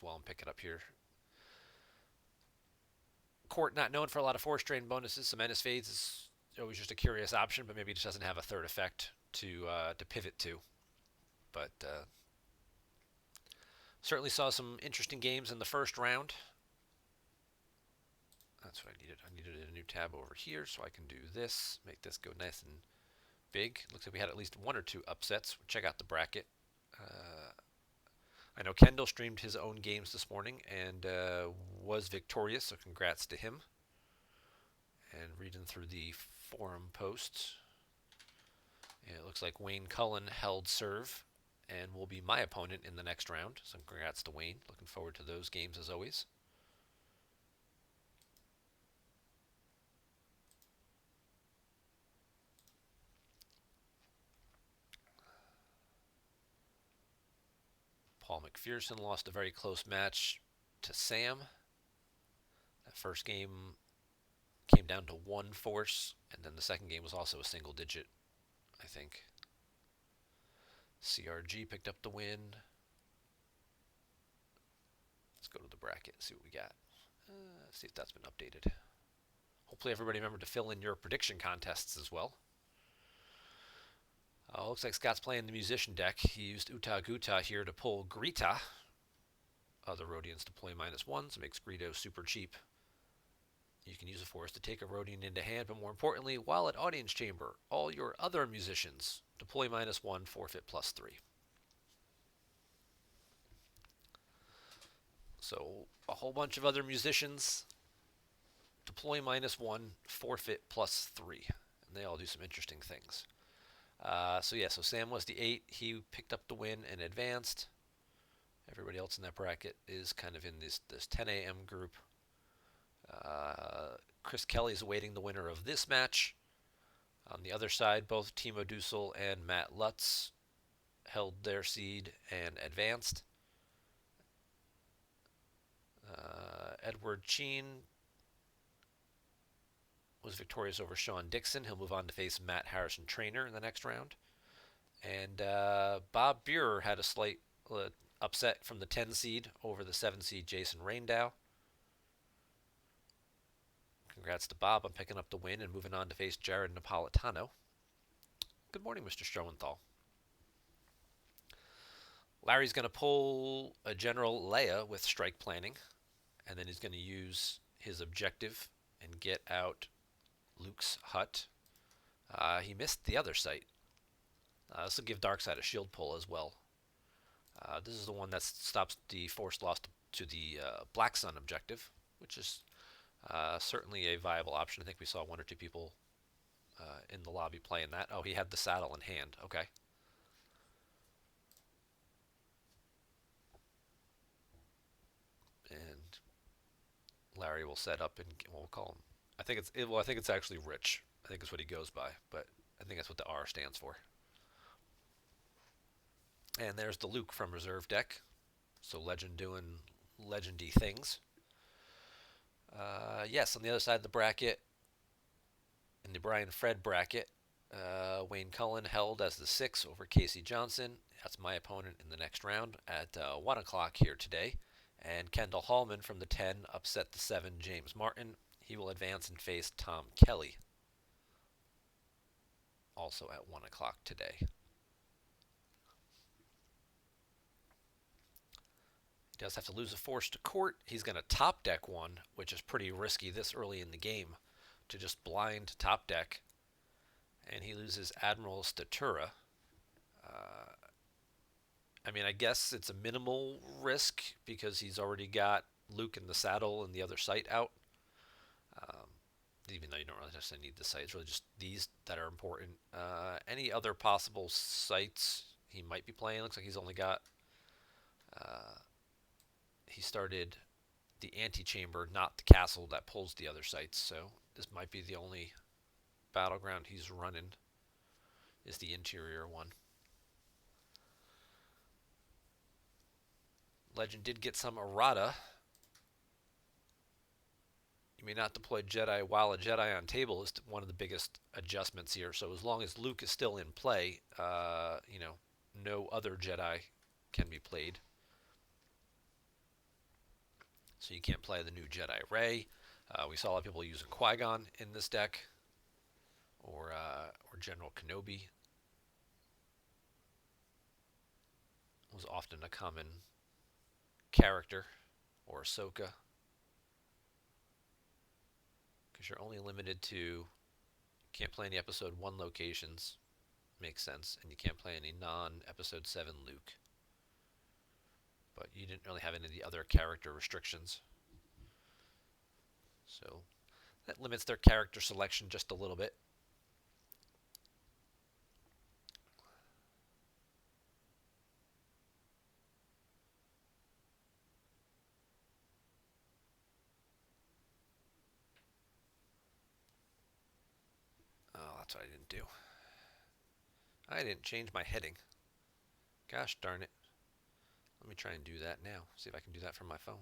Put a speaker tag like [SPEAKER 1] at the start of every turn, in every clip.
[SPEAKER 1] While I'm picking up here, Court not known for a lot of force drain bonuses. So Menace Fades is always just a curious option, but maybe it just doesn't have a third effect to pivot to. But certainly saw some interesting games in the first round. That's what I needed. I needed a new tab over here so I can do this, make this go nice and big. Looks like we had at least one or two upsets. Check out the bracket. Uh, I know Kendall streamed his own games this morning and was victorious, so congrats to him. And reading through the forum posts, it looks like Wayne Cullen held serve and will be my opponent in the next round. So congrats to Wayne. Looking forward to those games as always. Paul McPherson lost a very close match to Sam. That first game came down to one force, and then the second game was also a single digit, I think. CRG picked up the win. Let's go to the bracket and see what we got. See if that's been updated. Hopefully everybody remembered to fill in your prediction contests as well. Looks like Scott's playing the musician deck. He used Uta Guta here to pull Grita. Other Rhodians deploy -1, so makes Greedo super cheap. You can use a force to take a Rhodian into hand, but more importantly, while at Audience Chamber, all your other musicians deploy -1, forfeit +3. So a whole bunch of other musicians deploy -1, forfeit +3, and they all do some interesting things. So Sam was the 8. He picked up the win and advanced. Everybody else in that bracket is kind of in this 10 a.m. group. Chris Kelly is awaiting the winner of this match. On the other side, both Timo Dussel and Matt Lutz held their seed and advanced. Edward Cheen was victorious over Sean Dixon. He'll move on to face Matt Harrison Trainer in the next round. And Bob Burer had a slight upset from the 10 seed over the 7 seed Jason Raindow. Congrats to Bob on picking up the win and moving on to face Jared Napolitano. Good morning, Mr. Strowenthal. Larry's going to pull a General Leia with strike planning, and then he's going to use his objective and get out Luke's hut. He missed the other site. This will give Darkseid a shield pull as well. This is the one that stops the force loss to the Black Sun objective, which is certainly a viable option. I think we saw one or two people in the lobby playing that. Oh, he had the saddle in hand. Okay. And Larry will set up and we'll call him. I think it's actually Rich. I think it's what he goes by, but I think that's what the R stands for. And there's the Luke from reserve deck. So Legend doing legendy things. Yes, on the other side of the bracket, in the Brian Fred bracket, Wayne Cullen held as the 6 over Casey Johnson. That's my opponent in the next round at 1 o'clock here today. And Kendall Hallman from the 10 upset the 7 James Martin. He will advance and face Tom Kelly, also at 1 o'clock today. He does have to lose a force to Court. He's going to top deck one, which is pretty risky this early in the game to just blind top deck. And he loses Admiral Statura. I guess it's a minimal risk because he's already got Luke in the saddle and the other site out. Even though you don't really necessarily need the site, it's really just these that are important. Any other possible sites he might be playing? Looks like he's only got. He started the antechamber, not the castle that pulls the other sites. So this might be the only battleground he's running. Is the interior one. Legend did get some errata. You may not deploy Jedi while a Jedi on table is one of the biggest adjustments here. So as long as Luke is still in play, no other Jedi can be played. So you can't play the new Jedi Ray. We saw a lot of people using Qui-Gon in this deck, or General Kenobi was often a common character, or Ahsoka, because you're only limited to can't play any Episode 1 locations, makes sense, and you can't play any non-Episode 7 Luke. But you didn't really have any of the other character restrictions. So that limits their character selection just a little bit. Oh, that's what I didn't do. I didn't change my heading. Gosh darn it. Let me try and do that now. See if I can do that from my phone.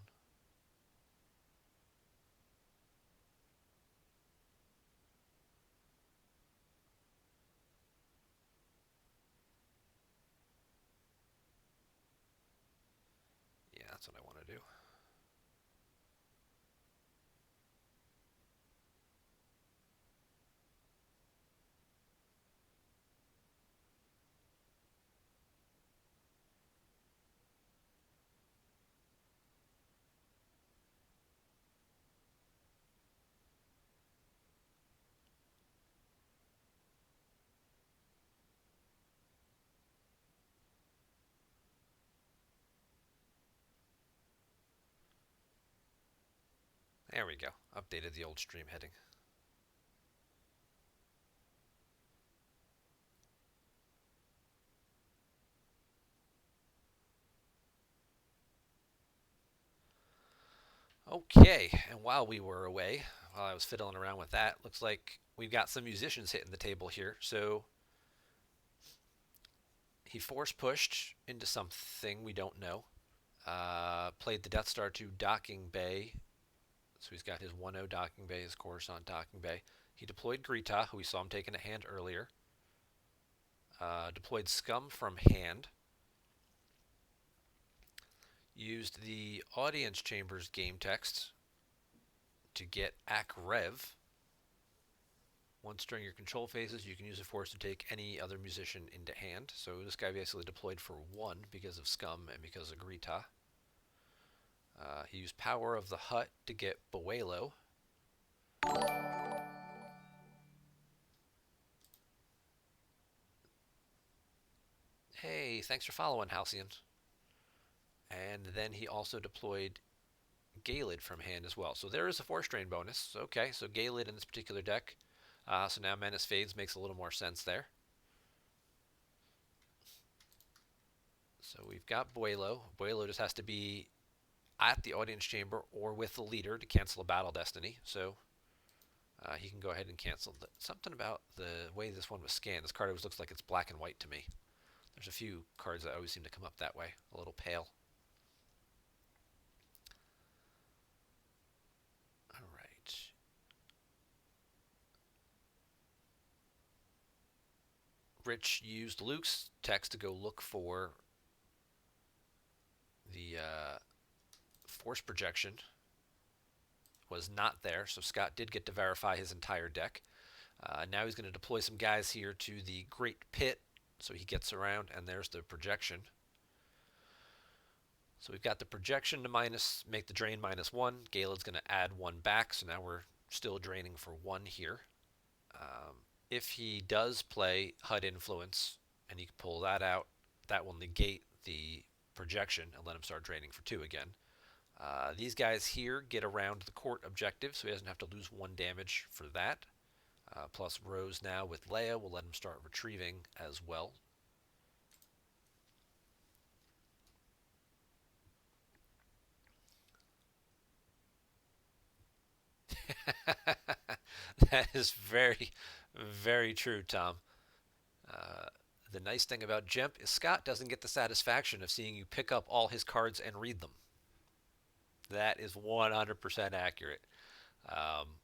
[SPEAKER 1] Yeah, that's what I want to do. There we go. Updated the old stream heading. Okay, and while we were away, while I was fiddling around with that, looks like we've got some musicians hitting the table here. So he force pushed into something we don't know. Played the Death Star to docking bay. So he's got his 1-0 docking bay, his Coruscant docking bay. He deployed Greta, who we saw him taking a hand earlier. Deployed Scum from hand. Used the audience chambers game text to get Ak Rev. Once during your control phases, you can use a force to take any other musician into hand. So this guy basically deployed for 1 because of Scum and because of Greta. He used Power of the Hut to get Buelo. Hey, thanks for following, Halcyon. And then he also deployed Galid from hand as well. So there is a force drain bonus. Okay, so Galid in this particular deck. So now Menace Fades makes a little more sense there. So we've got Buelo. Buelo just has to be at the audience chamber or with the leader to cancel a battle destiny. So he can go ahead and cancel. Something about the way this one was scanned. This card always looks like it's black and white to me. There's a few cards that always seem to come up that way, a little pale. All right. Rich used Luke's text to go look for the force projection. Was not there, so Scott did get to verify his entire deck. Now he's going to deploy some guys here to the Great Pit, so he gets around, and there's the projection. So we've got the projection to make the drain -1. Galen's going to add 1 back, so now we're still draining for 1 here. If he does play HUD Influence, and he can pull that out, that will negate the projection and let him start draining for 2 again. These guys here get around the court objective, so he doesn't have to lose 1 damage for that. Plus Rose now with Leia will let him start retrieving as well. That is very, very true, Tom. The nice thing about Jemp is Scott doesn't get the satisfaction of seeing you pick up all his cards and read them. That is 100% accurate. Um,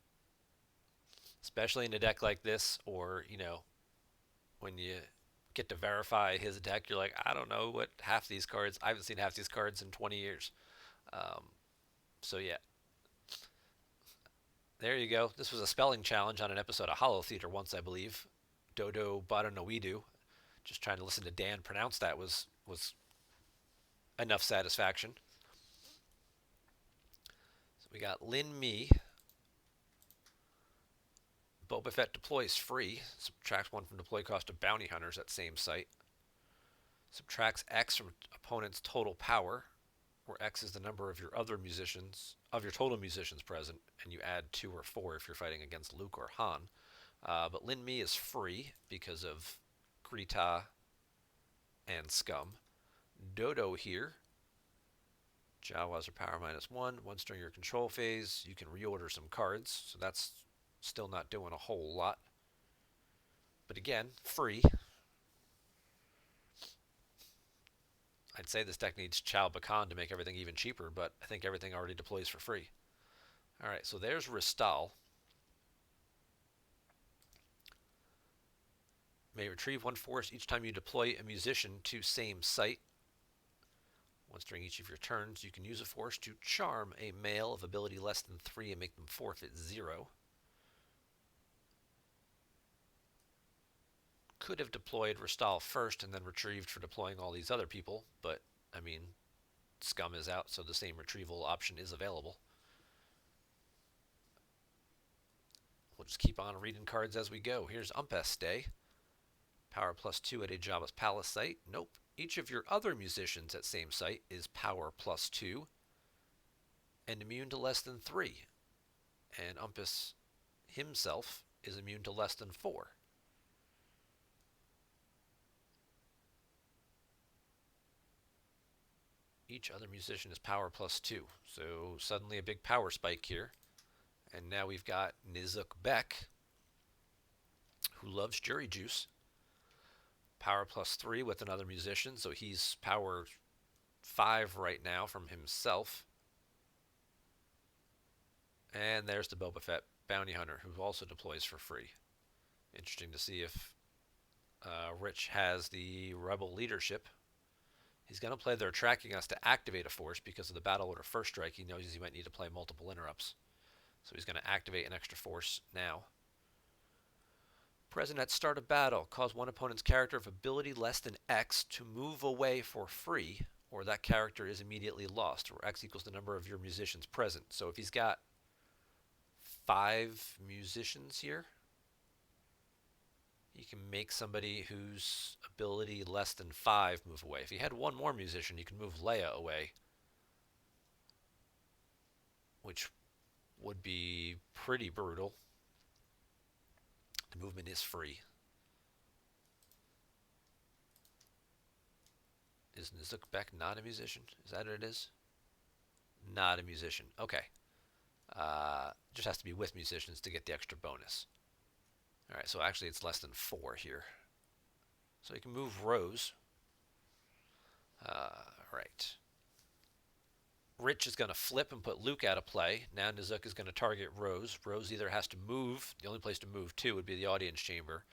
[SPEAKER 1] Especially in a deck like this, or, when you get to verify his deck, you're like, I don't know what half these cards, I haven't seen half these cards in 20 years. Um, So yeah, there you go. This was a spelling challenge on an episode of Hollow Theater once, I believe. Dodo Badanoidu. Just trying to listen to Dan pronounce that was enough satisfaction. So we got Lin Mi. Boba Fett deploys free. Subtracts 1 from deploy cost of bounty hunters at same site. Subtracts X from opponent's total power, where X is the number of your other musicians, of your total musicians present, and you add 2 or 4 if you're fighting against Luke or Han. But Lin Mi is free because of Grita and Scum. Dodo here. Jawas are power -1. Once during your control phase, you can reorder some cards, so that's still not doing a whole lot. But again, free. I'd say this deck needs Chao Bakan to make everything even cheaper, but I think everything already deploys for free. Alright, so there's Ristal. May retrieve 1 force each time you deploy a musician to same site. Once during each of your turns, you can use a force to charm a male of ability less than 3 and make them forfeit 0. Could have deployed Ristal first and then retrieved for deploying all these other people, but, I mean, Scum is out, so the same retrieval option is available. We'll just keep on reading cards as we go. Here's Umpest Day. Power +2 at a Jabba's Palace site. Nope. Each of your other musicians at same site is power +2 and immune to less than 3. And Umpus himself is immune to less than 4. Each other musician is power +2. So suddenly a big power spike here. And now we've got Nizuk Beck, who loves Jury Juice. Power +3 with another musician, so he's power 5 right now from himself. And there's the Boba Fett Bounty Hunter, who also deploys for free. Interesting to see if Rich has the Rebel leadership. He's going to play They're Tracking Us to activate a force because of the Battle Order First Strike. He knows he might need to play multiple interrupts. So he's going to activate an extra force now. Present at start of battle, cause one opponent's character of ability less than X to move away for free, or that character is immediately lost, where X equals the number of your musicians present. So if he's got 5 musicians here, he can make somebody whose ability less than 5 move away. If he had 1 more musician, he could move Leia away, which would be pretty brutal. The movement is free. Is Nizuk Beck not a musician? Is that what it is? Not a musician. Okay. Just has to be with musicians to get the extra bonus. Alright, so actually it's less than 4 here. So you can move Rose. Right. Rich is going to flip and put Luke out of play. Now Nizuk is going to target Rose. Rose either has to move. The only place to move to would be the audience chamber.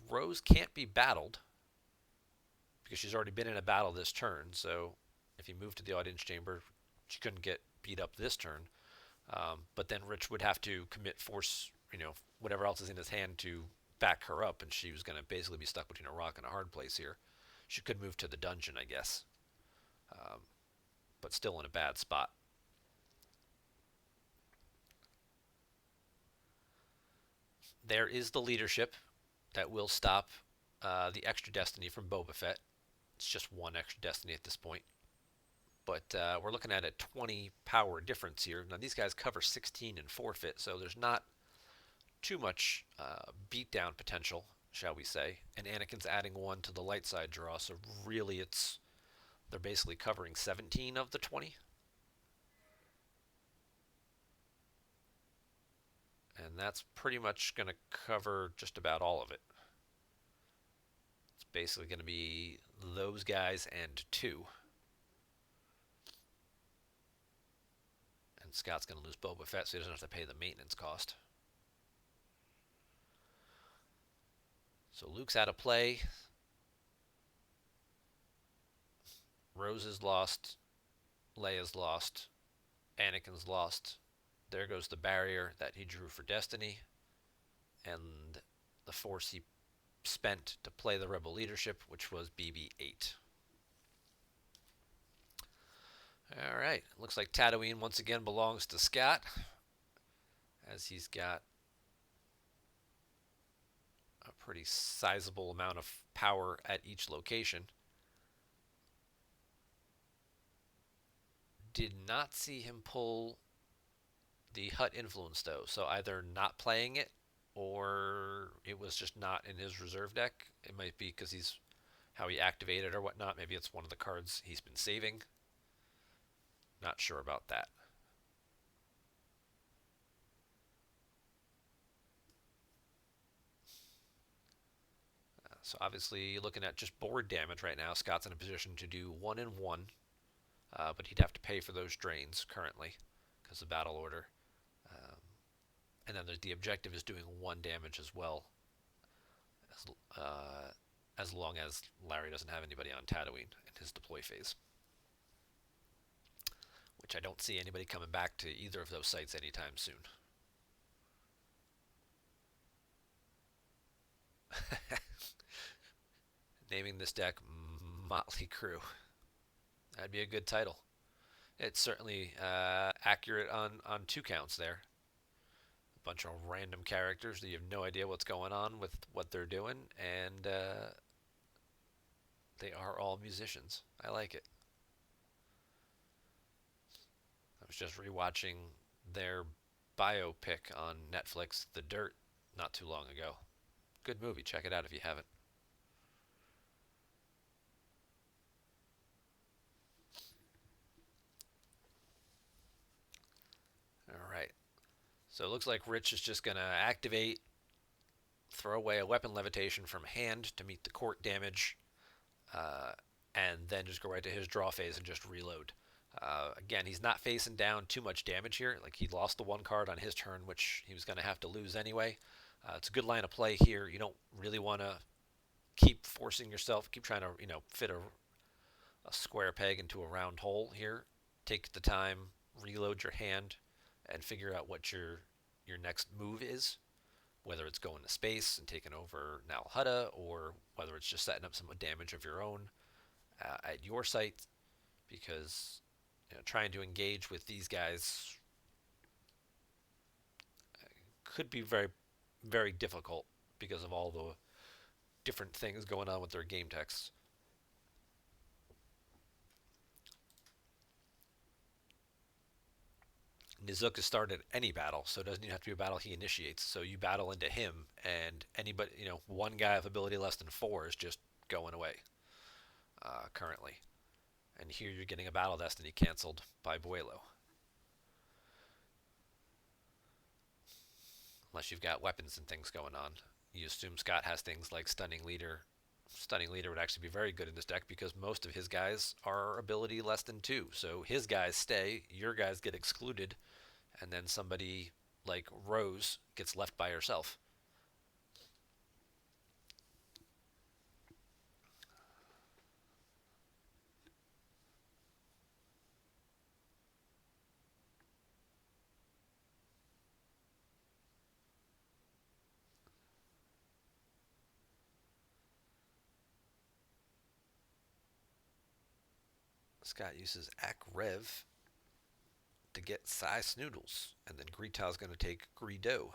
[SPEAKER 1] Rose can't be battled because she's already been in a battle this turn. So if he moved to the audience chamber, she couldn't get beat up this turn. But then Rich would have to commit force, whatever else is in his hand to back her up, and she was going to basically be stuck between a rock and a hard place here. She could move to the dungeon, I guess, but still in a bad spot. There is the leadership that will stop the extra destiny from Boba Fett. It's just 1 extra destiny at this point. But we're looking at a 20 power difference here. Now these guys cover 16 and forfeit, so there's not too much beatdown potential, shall we say. And Anakin's adding 1 to the light side draw, so really they're basically covering 17 of the 20. And that's pretty much going to cover just about all of it. It's basically going to be those guys and 2. And Scott's going to lose Boba Fett, so he doesn't have to pay the maintenance cost. So Luke's out of play. Rose is lost. Leia's lost. Anakin's lost. There goes the barrier that he drew for Destiny, and the force he spent to play the rebel leadership, which was BB-8. All right, looks like Tatooine once again belongs to Scott, as he's got a pretty sizable amount of power at each location. Did not see him pull the Hut influence though, so either not playing it or it was just not in his reserve deck. It might be because he's how he activated or whatnot. Maybe it's one of the cards he's been saving. Not sure about that. So obviously looking at just board damage right now, Scott's in a position to do 1 and 1, but he'd have to pay for those drains currently because of battle order. Um, and then the objective is doing 1 damage as well, as long as Larry doesn't have anybody on Tatooine in his deploy phase. Which I don't see anybody coming back to either of those sites anytime soon. Naming this deck Motley Crew. That'd be a good title. It's certainly accurate on 2 counts there. A bunch of random characters that you have no idea what's going on with what they're doing, and they are all musicians. I like it. I was just rewatching their biopic on Netflix, The Dirt, not too long ago. Good movie. Check it out if you haven't. All right. So it looks like Rich is just going to activate, throw away a weapon levitation from hand to meet the court damage, uh, and then just go right to his draw phase and just reload. Again, he's not facing down too much damage here. Like, he lost the 1 card on his turn, which he was going to have to lose anyway. It's a good line of play here. You don't really want to keep forcing yourself, keep trying to, fit a square peg into a round hole here. Take the time, reload your hand, and figure out what your next move is. Whether it's going to space and taking over Nal Hutta, or whether it's just setting up some damage of your own at your site, because trying to engage with these guys could be very, very difficult because of all the different things going on with their game texts. Nizook has started any battle, so it doesn't even have to be a battle he initiates. So you battle into him, and anybody, one guy of ability less than 4 is just going away currently. And here you're getting a battle destiny canceled by Buelo. Unless you've got weapons and things going on. You assume Scott has things like Stunning Leader. Stunning Leader would actually be very good in this deck because most of his guys are ability less than 2. So his guys stay, your guys get excluded, and then somebody like Rose gets left by herself. Scott uses Ak Rev to get Sai Snoodles, and then Greta's going to take Greedo.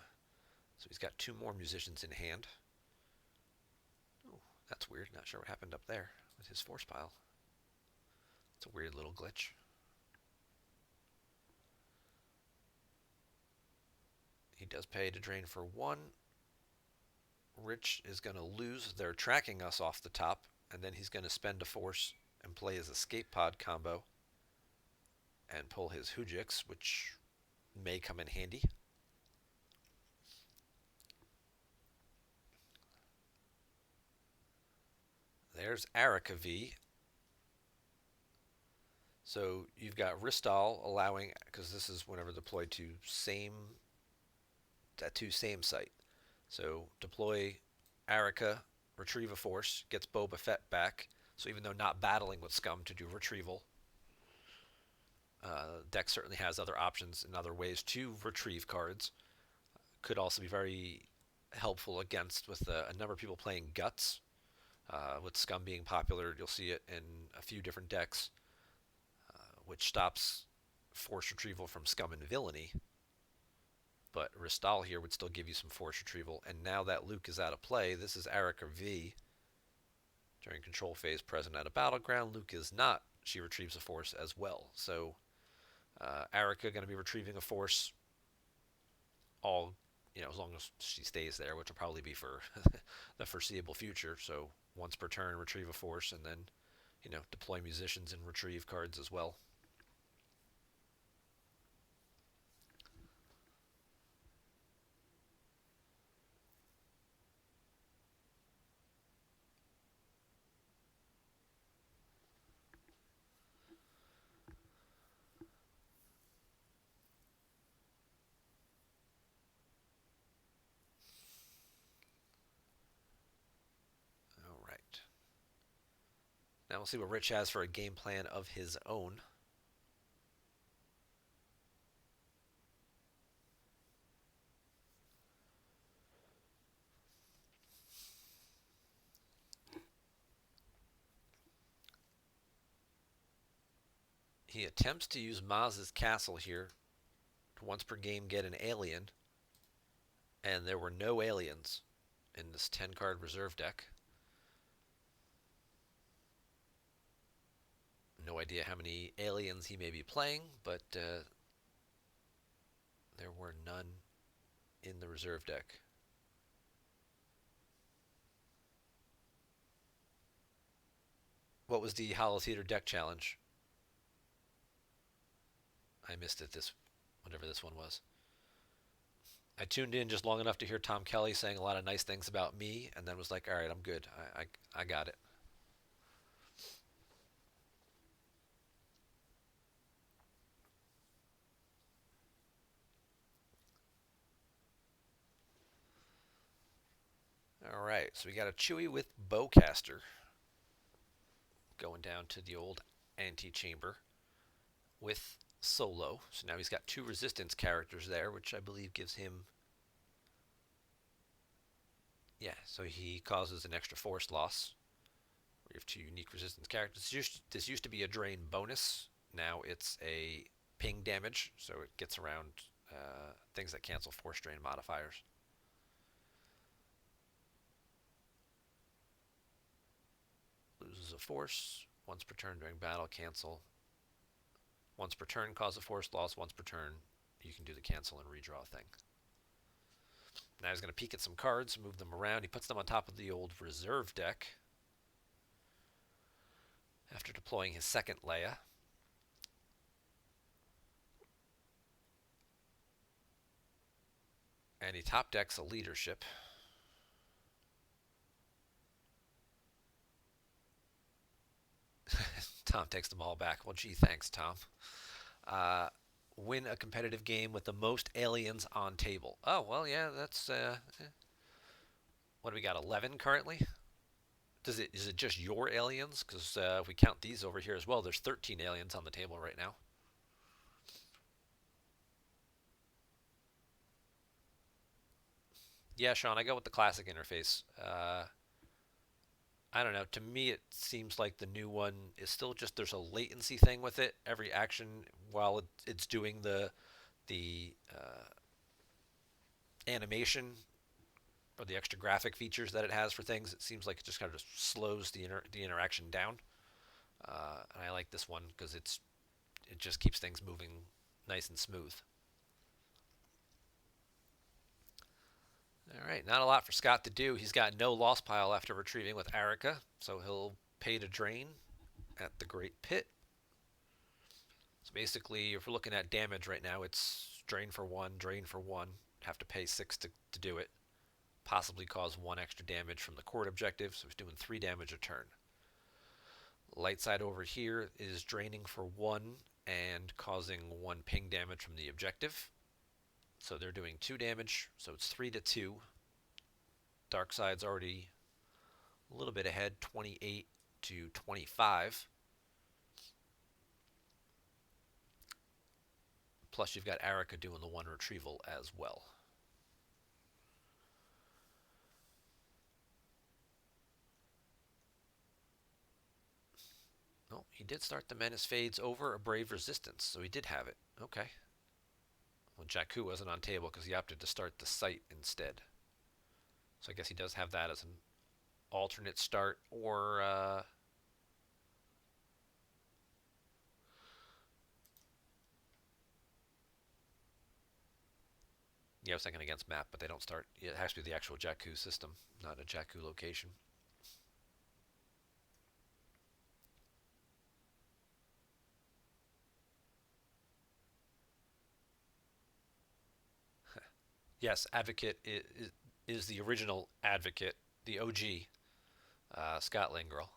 [SPEAKER 1] So he's got 2 more musicians in hand. Ooh, that's weird. Not sure what happened up there with his force pile. It's a weird little glitch. He does pay to drain for 1. Rich is going to lose. They're tracking us off the top, and then he's going to spend a force and play his escape pod combo and pull his Hujix, which may come in handy. There's Arika V. So you've got Ristal allowing, because this is whenever deployed to same site. So deploy Arika, retrieve a force, gets Boba Fett back. So even though not battling with Scum to do retrieval, Deck certainly has other options and other ways to retrieve cards. Could also be very helpful against with a number of people playing Guts. With Scum being popular, you'll see it in a few different decks, which stops force retrieval from Scum and Villainy. But Ristal here would still give you some force retrieval. And now that Luke is out of play, this is Erica V. During control phase present at a battleground, Luke is not. She retrieves a force as well. So Erica going to be retrieving a force all, as long as she stays there, which will probably be for the foreseeable future. So once per turn, retrieve a force, and then, deploy musicians and retrieve cards as well. All right. Now we'll see what Rich has for a game plan of his own. He attempts to use Maz's castle here to once per game get an alien, and there were no aliens in this 10-card reserve deck. No idea how many aliens he may be playing, but there were none in the reserve deck. What was the Hollow Theater deck challenge? I missed it, whatever this one was. I tuned in just long enough to hear Tom Kelly saying a lot of nice things about me, and then was like, all right, I'm good. I got it. All right, so we got a Chewy with Bowcaster going down to the old antechamber with Solo. So now he's got 2 resistance characters there, which I believe gives him... Yeah, so he causes an extra force loss. We have 2 unique resistance characters. This used to be a drain bonus. Now it's a ping damage, so it gets around things that cancel force drain modifiers. Loses a force. Once per turn during battle, cancel. Once per turn, cause a force loss. Once per turn, you can do the cancel and redraw thing. Now he's going to peek at some cards, move them around. He puts them on top of the old reserve deck after deploying his second Leia. And he top decks a leadership. Tom takes them all back. Well, gee, thanks, Tom. Win a competitive game with the most aliens on table. Oh, well, yeah, that's... what do we got, 11 currently? Is it just your aliens? Because if we count these over here as well, there's 13 aliens on the table right now. Yeah, Sean, I go with the classic interface. I don't know. To me, it seems like the new one is still just there's a latency thing with it. Every action while it's doing the animation or the extra graphic features that it has for things, it seems like it just kind of just slows the interaction down. And I like this one because it just keeps things moving nice and smooth. All right, not a lot for Scott to do. He's got no loss pile after retrieving with Erica, so he'll pay to drain at the Great Pit. So basically, if we're looking at damage right now, it's drain for 1, drain for 1. Have to pay 6 to do it. Possibly cause 1 extra damage from the court objective, so he's doing 3 damage a turn. Light side over here is draining for 1 and causing 1 ping damage from the objective. So they're doing 2 damage, so it's 3 to 2. Dark side's already a little bit ahead, 28 to 25. Plus, you've got Erica doing the one retrieval as well. Oh, he did start the Menace Fades over a Brave Resistance, so he did have it. Okay. Well, Jakku wasn't on table because he opted to start the Sight instead. So I guess he does have that as an alternate start, or yeah, I was thinking against map, but they don't start. It has to be the actual Jakku system, not a Jakku location. Yes, Advocate is the original Advocate, the OG, Scott Lingrell.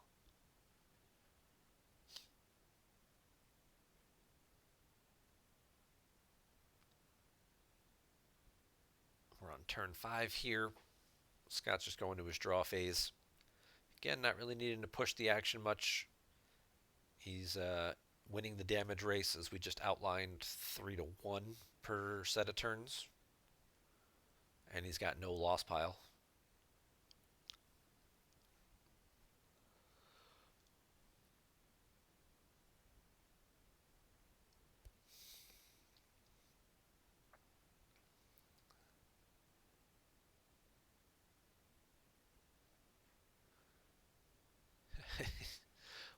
[SPEAKER 1] We're on turn 5 here. Scott's just going to his draw phase. Again, not really needing to push the action much. He's winning the damage race, as we just outlined, 3 to 1 per set of turns. And he's got no loss pile.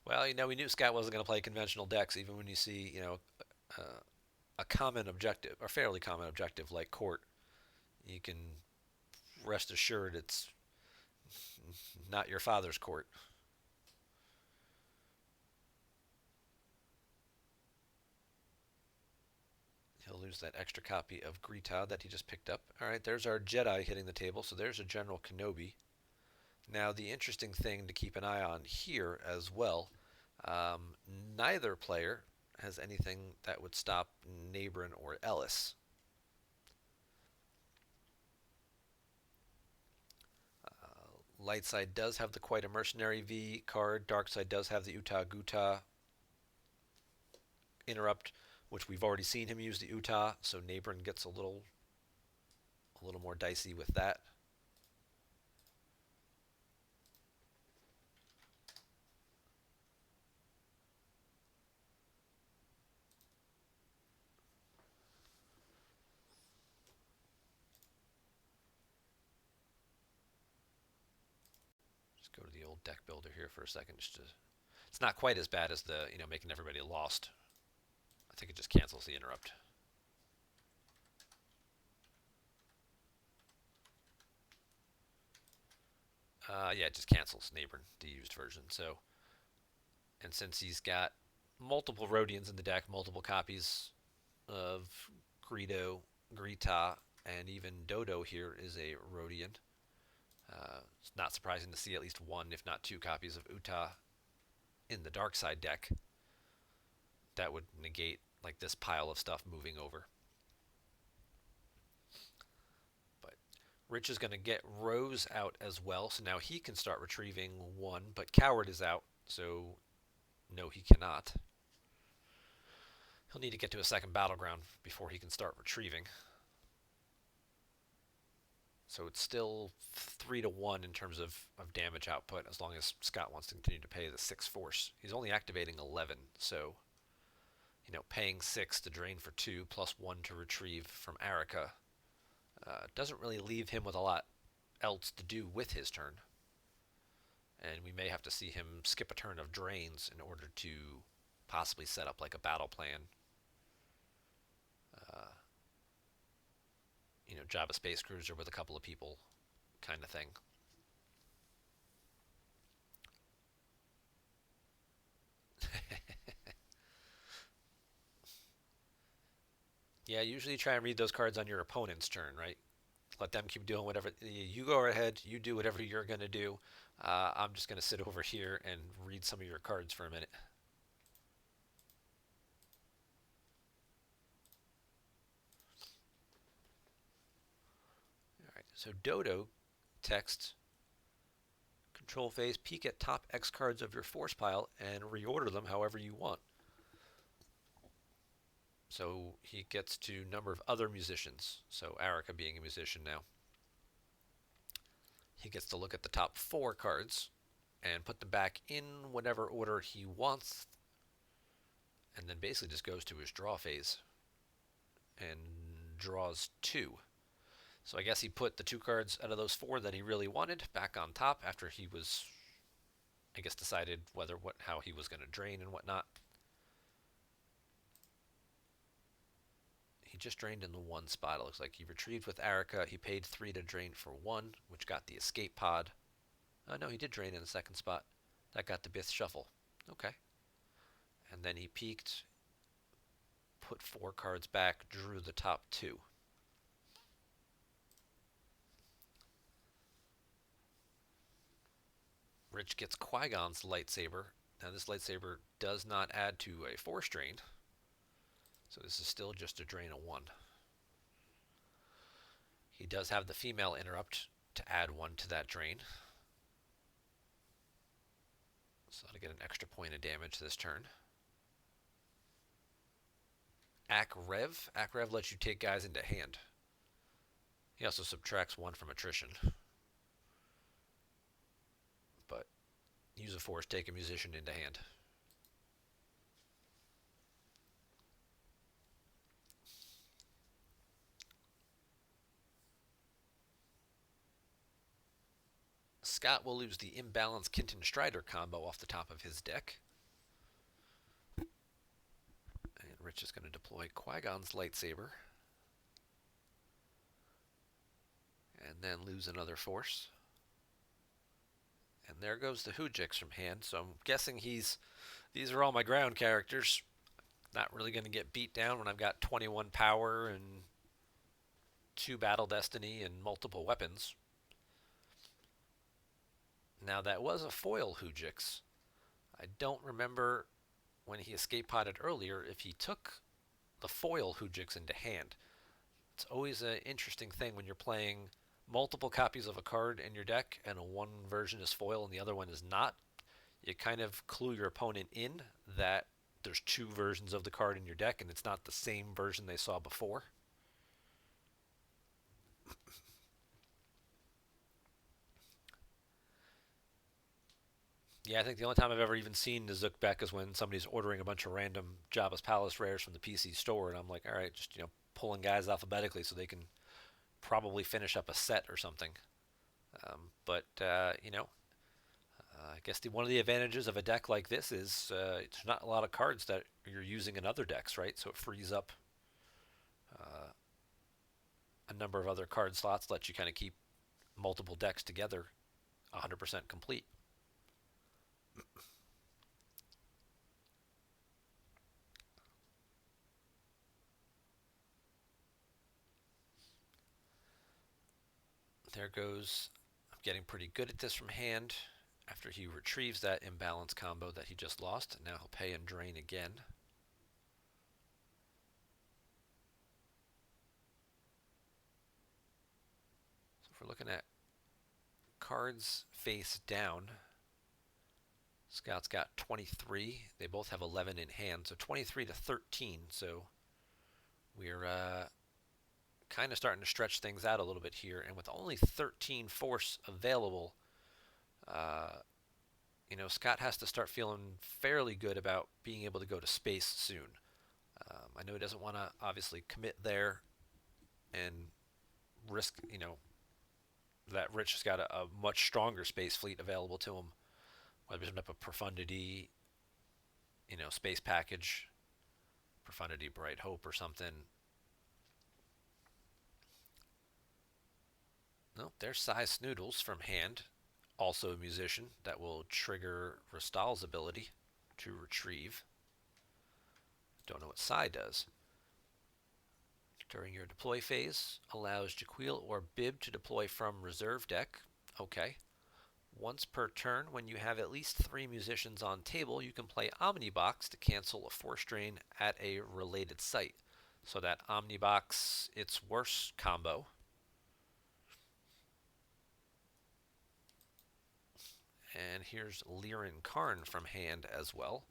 [SPEAKER 1] Well, we knew Scott wasn't going to play conventional decks, even when you see, a common objective, or fairly common objective like court. You can rest assured it's not your father's court. He'll lose that extra copy of Grita that he just picked up. All right, there's our Jedi hitting the table, so there's a General Kenobi. Now, the interesting thing to keep an eye on here as well, neither player has anything that would stop Nabron or Ellis. Light side does have the Quite a Mercenary V card. Dark side does have the Uta Guta interrupt, which we've already seen him use the Uta, so Nabron gets a little more dicey with that. Just go to the old deck builder here for a second. It's not quite as bad as the making everybody lost. I think it just cancels the interrupt. Yeah, it just cancels Nabron, the used version. So, and since he's got multiple Rhodians in the deck, multiple copies of Greedo, Grita, and even Dodo here is a Rhodian. It's not surprising to see at least one, if not two, copies of Uta in the dark side deck. That would negate like this pile of stuff moving over. But Rich is going to get Rose out as well, so now he can start retrieving one, but Coward is out, so no, he cannot. He'll need to get to a second battleground before he can start retrieving. So it's still 3 to 1 in terms of damage output, as long as Scott wants to continue to pay the 6 force. He's only activating 11, so paying 6 to drain for 2 plus 1 to retrieve from Erica doesn't really leave him with a lot else to do with his turn. And we may have to see him skip a turn of drains in order to possibly set up like a battle plan. Java Space Cruiser with a couple of people kind of thing. Yeah, usually try and read those cards on your opponent's turn, right? Let them keep doing whatever. You go ahead, you do whatever you're going to do. I'm just going to sit over here and read some of your cards for a minute. All right, so Dodo text control phase, peek at top X cards of your force pile and reorder them however you want. So he gets to number of other musicians. So Arica being a musician now. He gets to look at the top 4 cards and put them back in whatever order he wants, and then basically just goes to his draw phase and draws 2. So I guess he put the 2 cards out of those 4 that he really wanted back on top after he was, I guess, decided how he was going to drain and whatnot. He just drained in the 1 spot. It looks like he retrieved with Arica. He paid 3 to drain for 1, which got the escape pod. Oh no, he did drain in the 2nd spot. That got the Bith shuffle. Okay. And then he peeked, put 4 cards back, drew the top 2. Rich gets Qui-Gon's lightsaber. Now this lightsaber does not add to a force drain, so this is still just a drain of 1. He does have the female interrupt to add 1 to that drain, so that'll get an extra point of damage this turn. Ak-Rev. Ak-Rev lets you take guys into hand. He also subtracts 1 from attrition. But use a force, take a musician into hand. Scott will lose the imbalanced Kinton Strider combo off the top of his deck. And Rich is going to deploy Qui-Gon's lightsaber. And then lose another force. And there goes the Hoojix from hand. So I'm guessing these are all my ground characters. Not really going to get beat down when I've got 21 power and 2 battle destiny and multiple weapons. Now that was a foil Hoojix. I don't remember when he escape potted earlier if he took the foil Hoojix into hand. It's always an interesting thing when you're playing multiple copies of a card in your deck and one version is foil and the other one is not. You kind of clue your opponent in that there's 2 versions of the card in your deck and it's not the same version they saw before. Yeah, I think the only time I've ever even seen the Zookbek is when somebody's ordering a bunch of random Jabba's Palace rares from the PC store, and I'm like, all right, just pulling guys alphabetically so they can probably finish up a set or something. But I guess one of the advantages of a deck like this is there's not a lot of cards that you're using in other decks, right? So it frees up a number of other card slots, lets you kind of keep multiple decks together 100% complete. There goes. I'm getting pretty good at this from hand. After he retrieves that imbalance combo that he just lost, now he'll pay and drain again. So if we're looking at cards face down, Scott's got 23. They both have 11 in hand, so 23 to 13. So we're kind of starting to stretch things out a little bit here. And with only 13 force available, Scott has to start feeling fairly good about being able to go to space soon. I know he doesn't want to obviously commit there and risk, that Rich has got a much stronger space fleet available to him, whether it's up a Profundity, space package, Profundity Bright Hope or something. Nope, there's Size Snoodles from hand, also a musician, that will trigger Rastal's ability to retrieve. Don't know what Sai does. During your deploy phase, allows Jaquil or Bib to deploy from reserve deck. Okay. Once per turn, when you have at least 3 musicians on table, you can play Omnibox to cancel a force drain at a related site. So that Omnibox, it's worse combo. And here's Liren Karn from hand as well.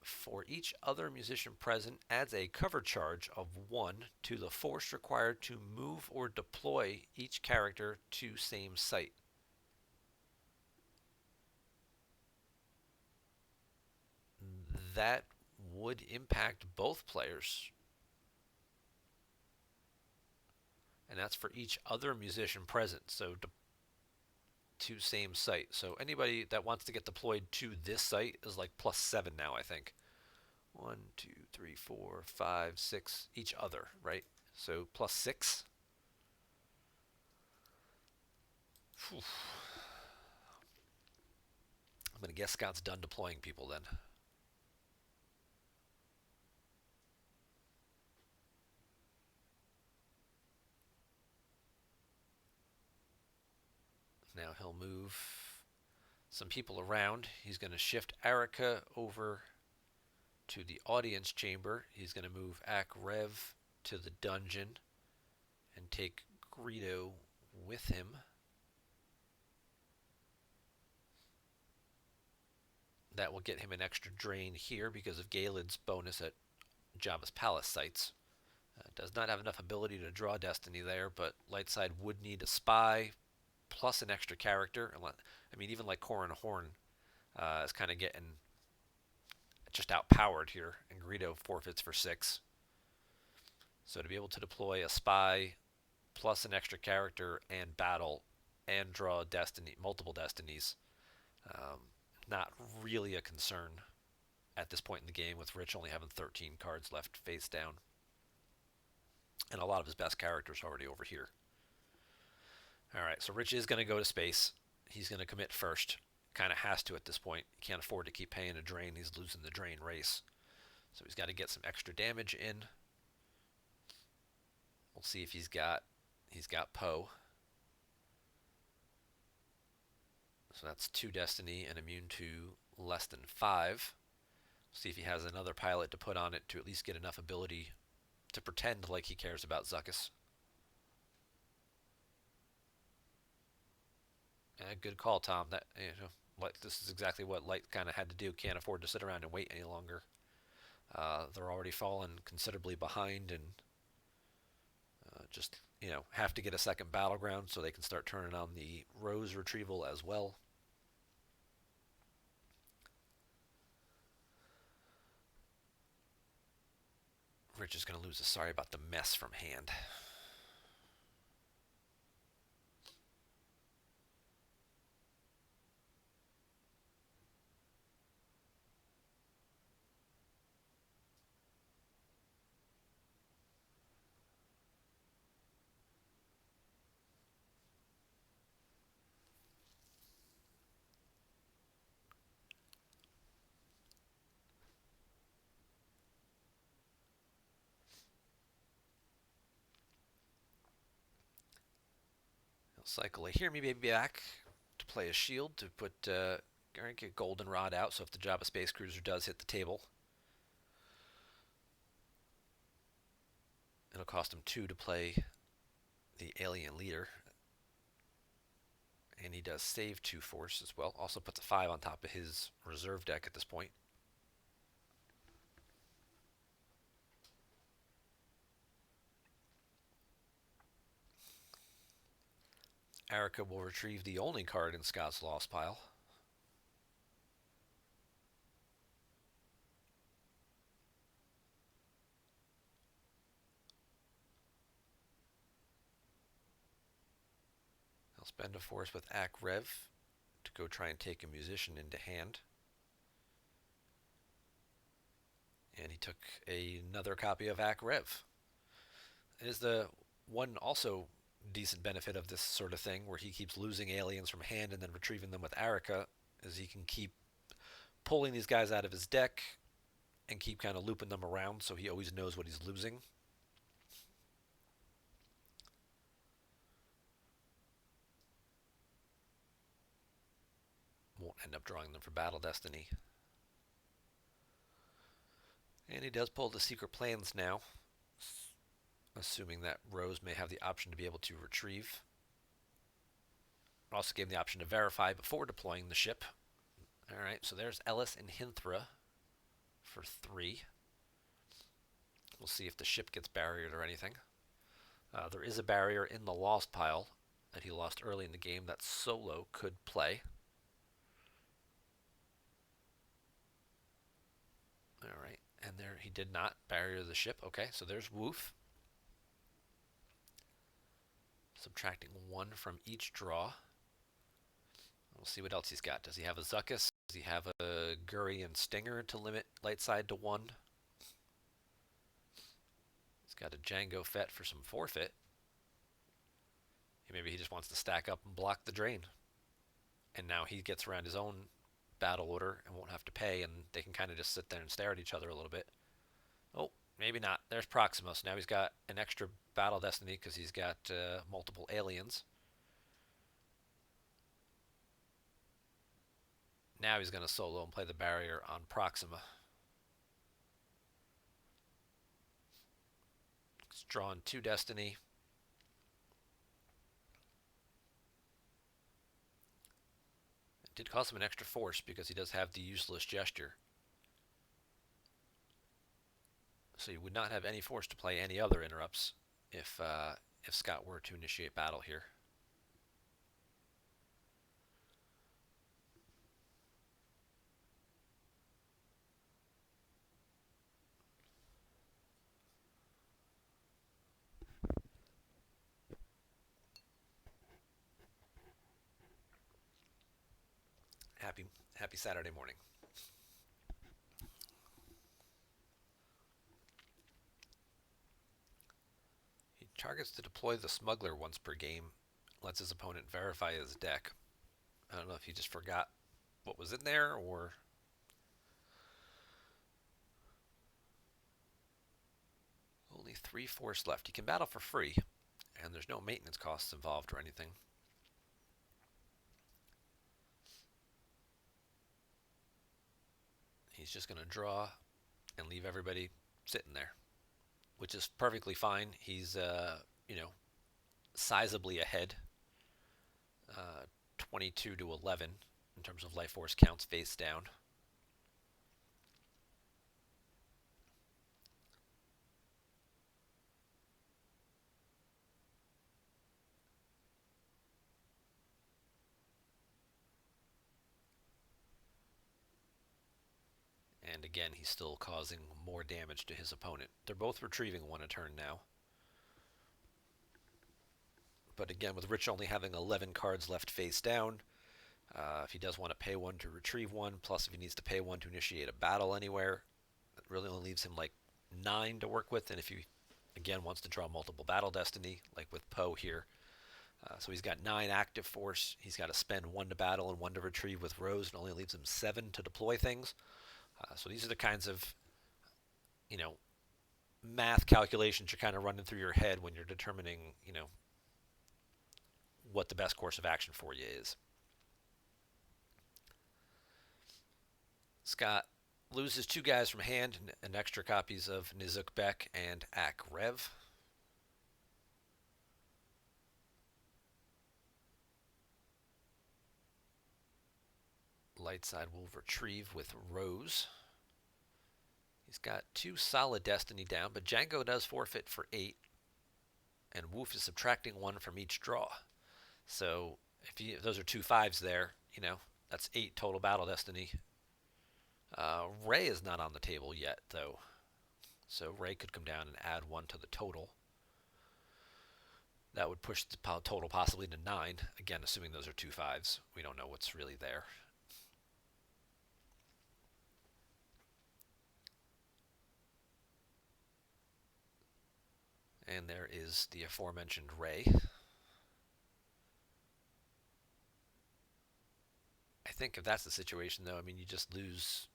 [SPEAKER 1] For each other musician present, adds a cover charge of 1 to the force required to move or deploy each character to same site. That would impact both players. And that's for each other musician present. So to same site. So anybody that wants to get deployed to this site is like +7 now, I think. 1, 2, 3, 4, 5, 6, each other, right? So +6. Whew. I'm going to guess Scott's done deploying people then. Now he'll move some people around. He's going to shift Erica over to the audience chamber. He's going to move Akrev to the dungeon and take Greedo with him. That will get him an extra drain here because of Galen's bonus at Jabba's palace sites. Does not have enough ability to draw destiny there, but Lightside would need a spy plus an extra character. I mean, even like Corran Horn is kind of getting just outpowered here, and Greedo forfeits for 6. So to be able to deploy a spy plus an extra character and battle and draw multiple destinies, not really a concern at this point in the game, with Rich only having 13 cards left face down. And a lot of his best characters already over here. Alright, so Rich is going to go to space. He's going to commit first. Kind of has to at this point. He can't afford to keep paying a drain. He's losing the drain race. So he's got to get some extra damage in. We'll see if he's got Poe. So that's 2 destiny and immune to less than 5. See if he has another pilot to put on it to at least get enough ability to pretend like he cares about Zuckuss. Good call, Tom. This is exactly what Light kind of had to do. Can't afford to sit around and wait any longer. They're already fallen considerably behind, and just have to get a second battleground so they can start turning on the Rose retrieval as well. Rich is going to lose a sorry about the mess from hand. Cycle a Hear Me Baby back to play a shield to put get Goldenrod out, so if the Jabba Space Cruiser does hit the table, it'll cost him 2 to play the Alien Leader. And he does save 2 force as well. Also puts a 5 on top of his reserve deck at this point. Erica will retrieve the only card in Scott's Lost pile. He'll spend a force with Akrev to go try and take a musician into hand. And he took another copy of Akrev. It is the one also decent benefit of this sort of thing, where he keeps losing aliens from hand and then retrieving them with Erica, is he can keep pulling these guys out of his deck and keep kind of looping them around, so he always knows what he's losing. Won't end up drawing them for Battle Destiny. And he does pull the Secret Plans now, assuming that Rose may have the option to be able to retrieve. Also gave him the option to verify before deploying the ship. Alright, so there's Ellis and Hinthra for 3. We'll see if the ship gets barriered or anything. There is a barrier in the lost pile that he lost early in the game that Solo could play. Alright, and there he did not barrier the ship. Okay, so there's Woof. Subtracting 1 from each draw. We'll see what else he's got. Does he have a Zuckuss? Does he have a Gurry and Stinger to limit light side to 1? He's got a Jango Fett for some forfeit. Maybe he just wants to stack up and block the drain. And now he gets around his own battle order and won't have to pay, and they can kind of just sit there and stare at each other a little bit. Oh, maybe not. There's Proximus. Now he's got an extra battle destiny because he's got multiple aliens. Now he's going to solo and play the barrier on Proxima. He's drawn 2 destiny. It did cost him an extra force because he does have the useless gesture. So you would not have any force to play any other interrupts if Scott were to initiate battle here. Happy Saturday morning. He targets to deploy the smuggler once per game, lets his opponent verify his deck. I don't know if he just forgot what was in there or... Only 3 force left. He can battle for free, and there's no maintenance costs involved or anything. He's just going to draw and leave everybody sitting there, which is perfectly fine. He's, sizably ahead, 22 to 11 in terms of life force counts face down. And again, he's still causing more damage to his opponent. They're both retrieving 1 a turn now. But again, with Rich only having 11 cards left face down, if he does want to pay 1 to retrieve 1, plus if he needs to pay 1 to initiate a battle anywhere, it really only leaves him like 9 to work with. And if he, again, wants to draw multiple battle destiny, like with Poe here, so he's got 9 active force. He's got to spend 1 to battle and 1 to retrieve with Rose, and only leaves him 7 to deploy things. So these are the kinds of, math calculations you're kind of running through your head when you're determining, what the best course of action for you is. Scott loses 2 guys from hand and extra copies of Nizuk Bek and Ak Rev. Lightside will retrieve with Rose. He's got 2 solid destiny down, but Jango does forfeit for 8, and Woof is subtracting 1 from each draw. So if those are 2 5s there, that's 8 total battle destiny. Ray is not on the table yet, though, so Ray could come down and add 1 to the total. That would push the total possibly to 9. Again, assuming those are 2 5s. We don't know what's really there. And there is the aforementioned Ray. I think if that's the situation, though, you just lose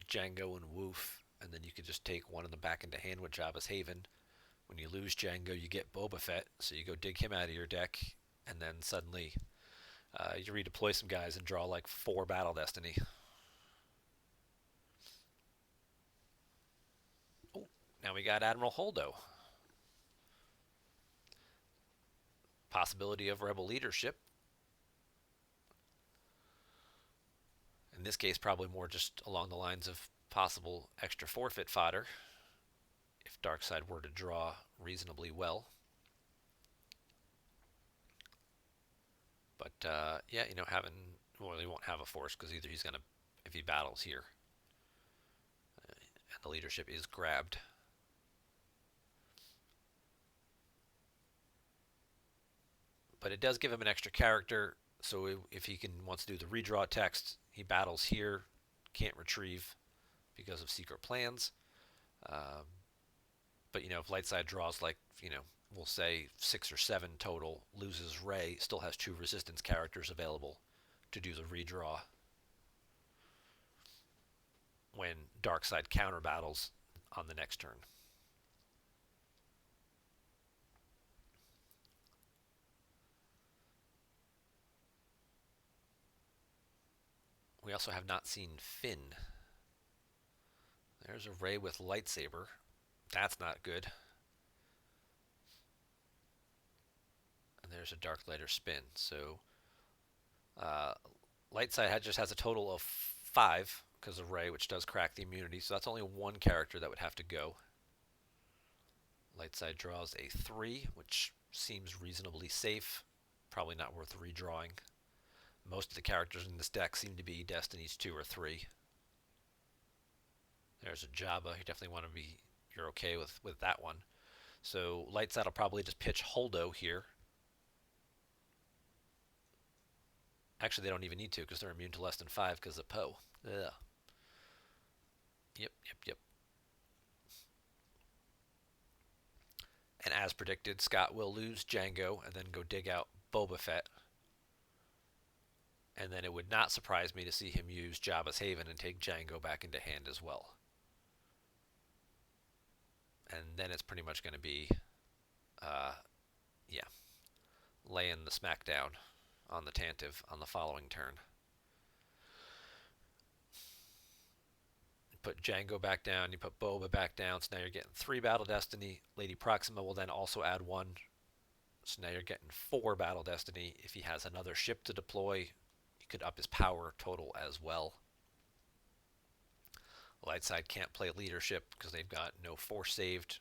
[SPEAKER 1] Jango and Woof, and then you could just take 1 of them back into hand with Jabba's Haven. When you lose Jango, you get Boba Fett, so you go dig him out of your deck, and then suddenly you redeploy some guys and draw like 4 battle destiny. Oh, now we got Admiral Holdo. Possibility of rebel leadership. In this case, probably more just along the lines of possible extra forfeit fodder if Darkside were to draw reasonably well. But yeah, well, he won't have a force because either he's gonna, if he battles here, and the leadership is grabbed. But it does give him an extra character, so if he wants to do the redraw text, he battles here, can't retrieve because of secret plans. Um, but if Lightside draws like we'll say 6 or 7 total, loses Ray, still has 2 resistance characters available to do the redraw when Darkside counter battles on the next turn. We also have not seen Finn. There's a Ray with lightsaber. That's not good. And there's a Dark Lighter spin. So Lightside just has a total of 5 because of Ray, which does crack the immunity. So that's only 1 character that would have to go. Lightside draws a 3, which seems reasonably safe. Probably not worth redrawing. Most of the characters in this deck seem to be Destinies 2 or 3. There's a Jabba. You definitely want to be, you're okay with that one. So Lightside will probably just pitch Holdo here. Actually, they don't even need to because they're immune to less than 5 because of Poe. Ugh. Yep. And as predicted, Scott will lose Jango and then go dig out Boba Fett. And then it would not surprise me to see him use Jabba's Haven and take Jango back into hand as well. And then it's pretty much going to be, yeah, laying the smackdown on the Tantive on the following turn. Put Jango back down, you put Boba back down, so now you're getting 3 Battle Destiny. Lady Proxima will then also add 1, so now you're getting 4 Battle Destiny. If he has another ship to deploy, he could up his power total as well. Lightside can't play leadership because they've got no force saved.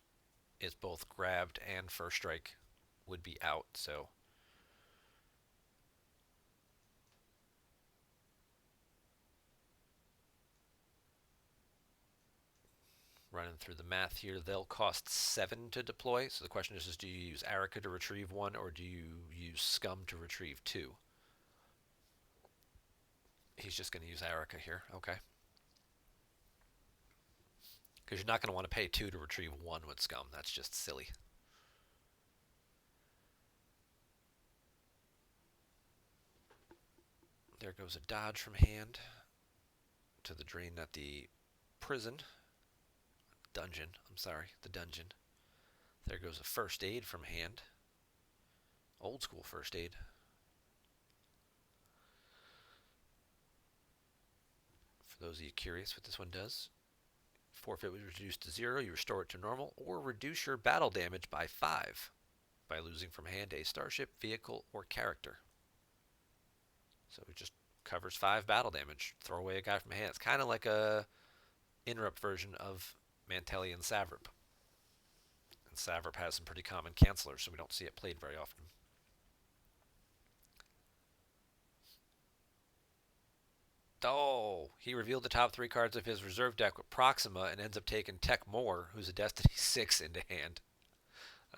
[SPEAKER 1] It's both grabbed and first strike would be out, so running through the math here, they'll cost 7 to deploy. So the question is do you use Arica to retrieve 1 or do you use Scum to retrieve 2? He's just going to use Arica here. Okay. Because you're not going to want to pay 2 to retrieve 1 with Scum. That's just silly. There goes a dodge from hand to the drain at the prison. Dungeon. I'm sorry, the dungeon. There goes a first aid from hand. Old school first aid. For those of you curious what this one does, forfeit was reduced to 0, you restore it to normal, or reduce your battle damage by 5 by losing from hand a starship, vehicle, or character. So it just covers 5 battle damage. Throw away a guy from hand. It's kind of like a interrupt version of Mantelian Savrip. And Savrip has some pretty common cancelers, so we don't see it played very often. Oh, he revealed the top 3 cards of his reserve deck with Proxima and ends up taking Tech Moore, who's a Destiny 6, into hand.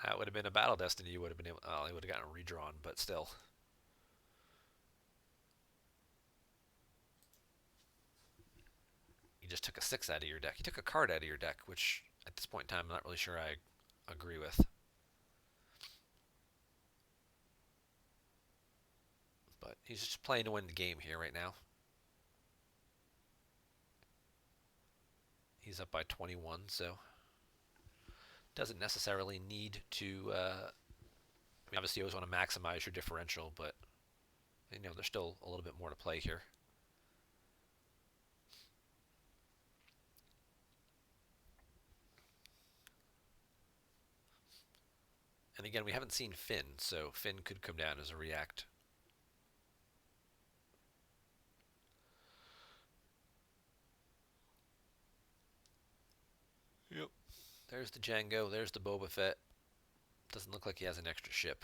[SPEAKER 1] That would have been a Battle Destiny. You would have been able. Oh, he would have gotten redrawn, but still. You just took a 6 out of your deck. You took a card out of your deck, which at this point in time, I'm not really sure I agree with. But he's just playing to win the game here right now. He's up by 21, so doesn't necessarily need to. Obviously, you always want to maximize your differential, but there's still a little bit more to play here. And again, we haven't seen Finn, so Finn could come down as a react. There's the Django. There's the Boba Fett. Doesn't look like he has an extra ship.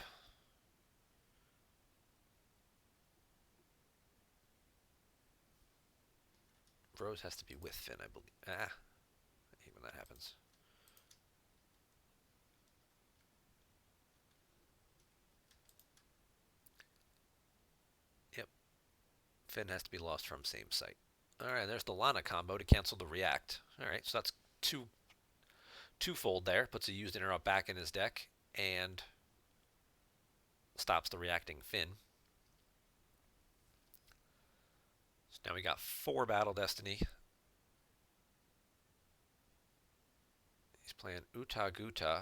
[SPEAKER 1] Rose has to be with Finn, I believe. I hate when that happens. Yep. Finn has to be lost from same site. Alright, there's the Lana combo to cancel the react. Alright, so that's twofold there. Puts a used interrupt back in his deck and stops the reacting Finn. So now we got 4 Battle Destiny. He's playing Uta Guta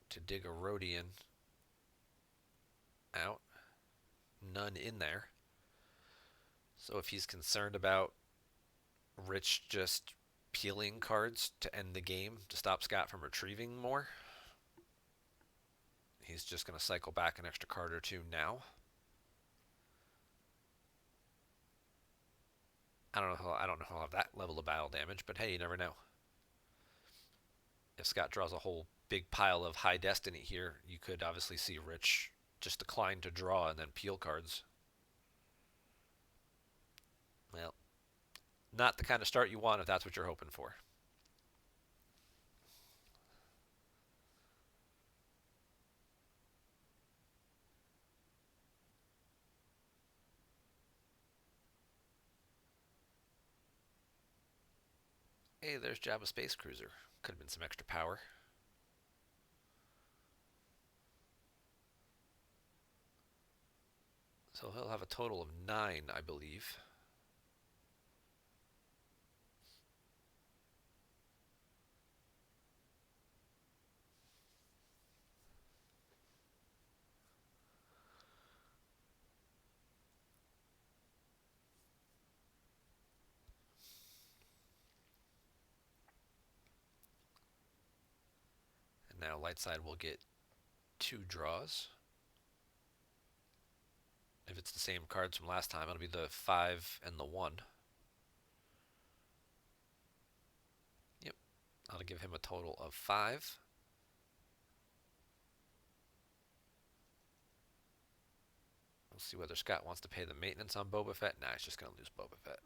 [SPEAKER 1] to dig a Rodian out. None in there. So if he's concerned about Rich just peeling cards to end the game to stop Scott from retrieving more, he's just going to cycle back an extra card or 2 now. I don't know if he'll have that level of battle damage, but hey, you never know. If Scott draws a whole big pile of high destiny here, you could obviously see Rich just decline to draw and then peel cards. Well, not the kind of start you want if that's what you're hoping for. Hey, there's Jabba Space Cruiser. Could have been some extra power. So he'll have a total of 9, I believe. And now Lightside will get 2 draws. If it's the same cards from last time, it'll be the 5 and the 1. Yep, I'll give him a total of 5. We'll see whether Scott wants to pay the maintenance on Boba Fett. Nah, he's just going to lose Boba Fett.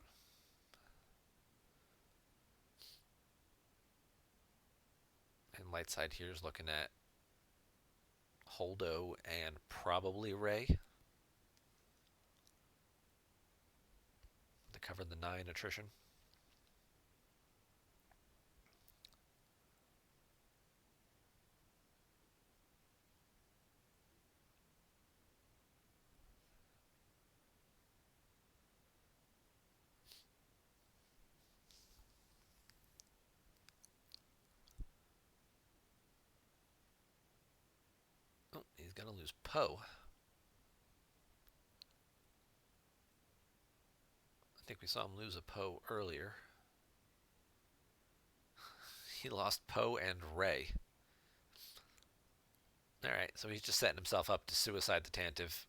[SPEAKER 1] And Lightside here is looking at Holdo and probably Rey to cover the 9 attrition. Oh, he's going to lose Poe. I think we saw him lose a Poe earlier. He lost Poe and Rey. Alright, so he's just setting himself up to suicide the Tantive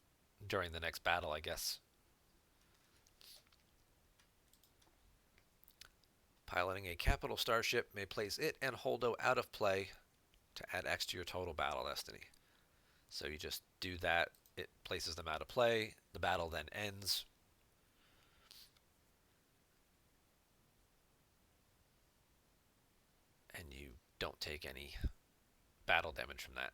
[SPEAKER 1] during the next battle, I guess. Piloting a capital starship may place it and Holdo out of play to add X to your total battle destiny. So you just do that, it places them out of play, the battle then ends. And you don't take any battle damage from that.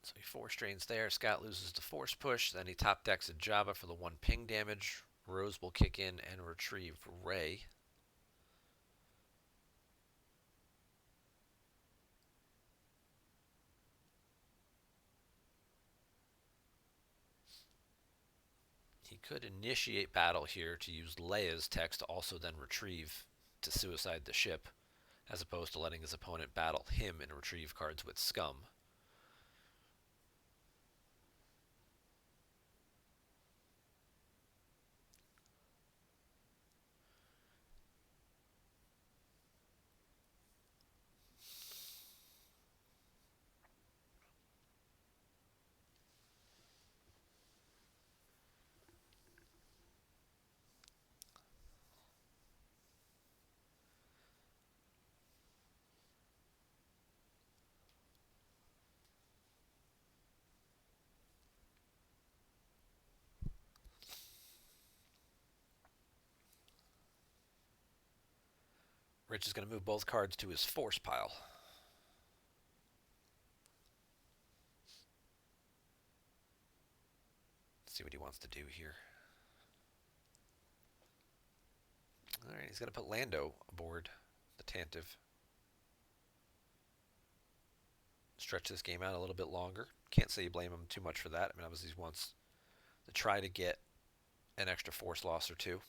[SPEAKER 1] So he 4 strains there. Scott loses the force push. Then he top decks a Jabba for the 1 ping damage. Rose will kick in and retrieve Rey. He could initiate battle here to use Leia's text to also then retrieve to suicide the ship, as opposed to letting his opponent battle him and retrieve cards with Scum. Rich is going to move both cards to his force pile. Let's see what he wants to do here. All right, he's going to put Lando aboard the Tantive. Stretch this game out a little bit longer. Can't say you blame him too much for that. I mean, obviously he wants to try to get an extra force loss or two.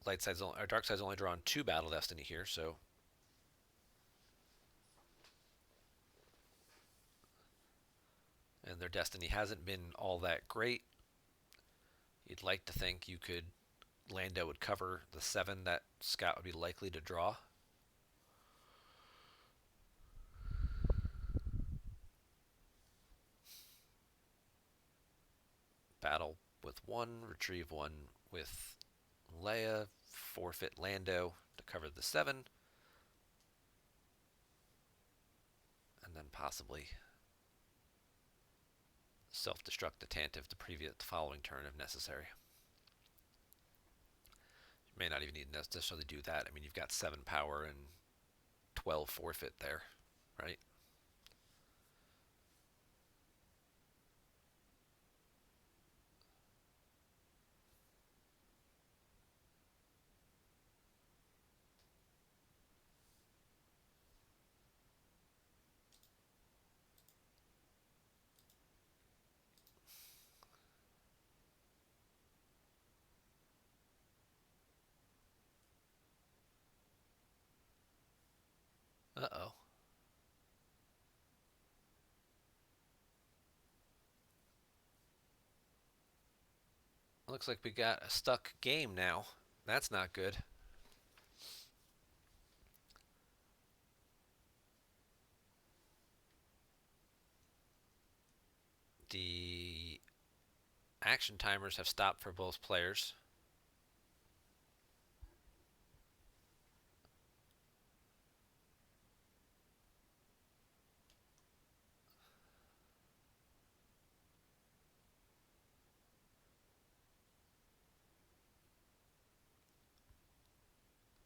[SPEAKER 1] Light side's only, or dark side's only drawn 2 Battle Destiny here, so and their destiny hasn't been all that great. You'd like to think you could Lando would cover the 7 that Scott would be likely to draw. Battle with 1, retrieve 1 with Leia, forfeit Lando to cover the 7, and then possibly self-destruct the Tantive the following turn if necessary. You may not even need to necessarily do that. I mean, you've got 7 power and 12 forfeit there, right? Uh-oh. Looks like we got a stuck game now. That's not good. The action timers have stopped for both players.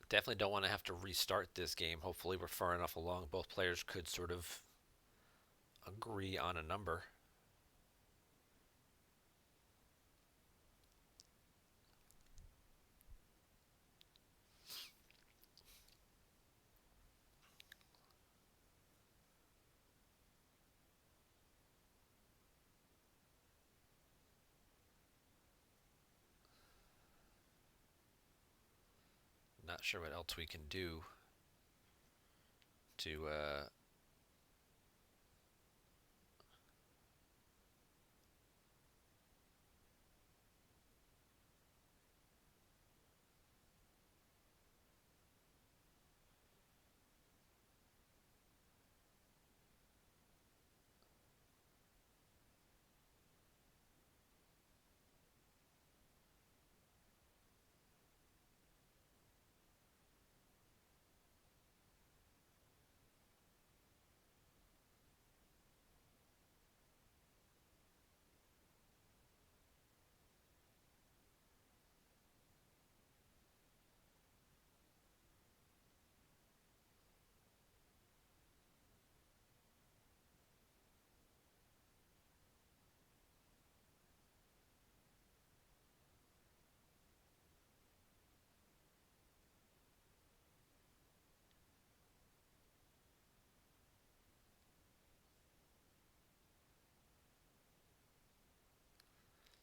[SPEAKER 1] Definitely don't want to have to restart this game. Hopefully we're far enough along. Both players could sort of agree on a number. Not sure what else we can do to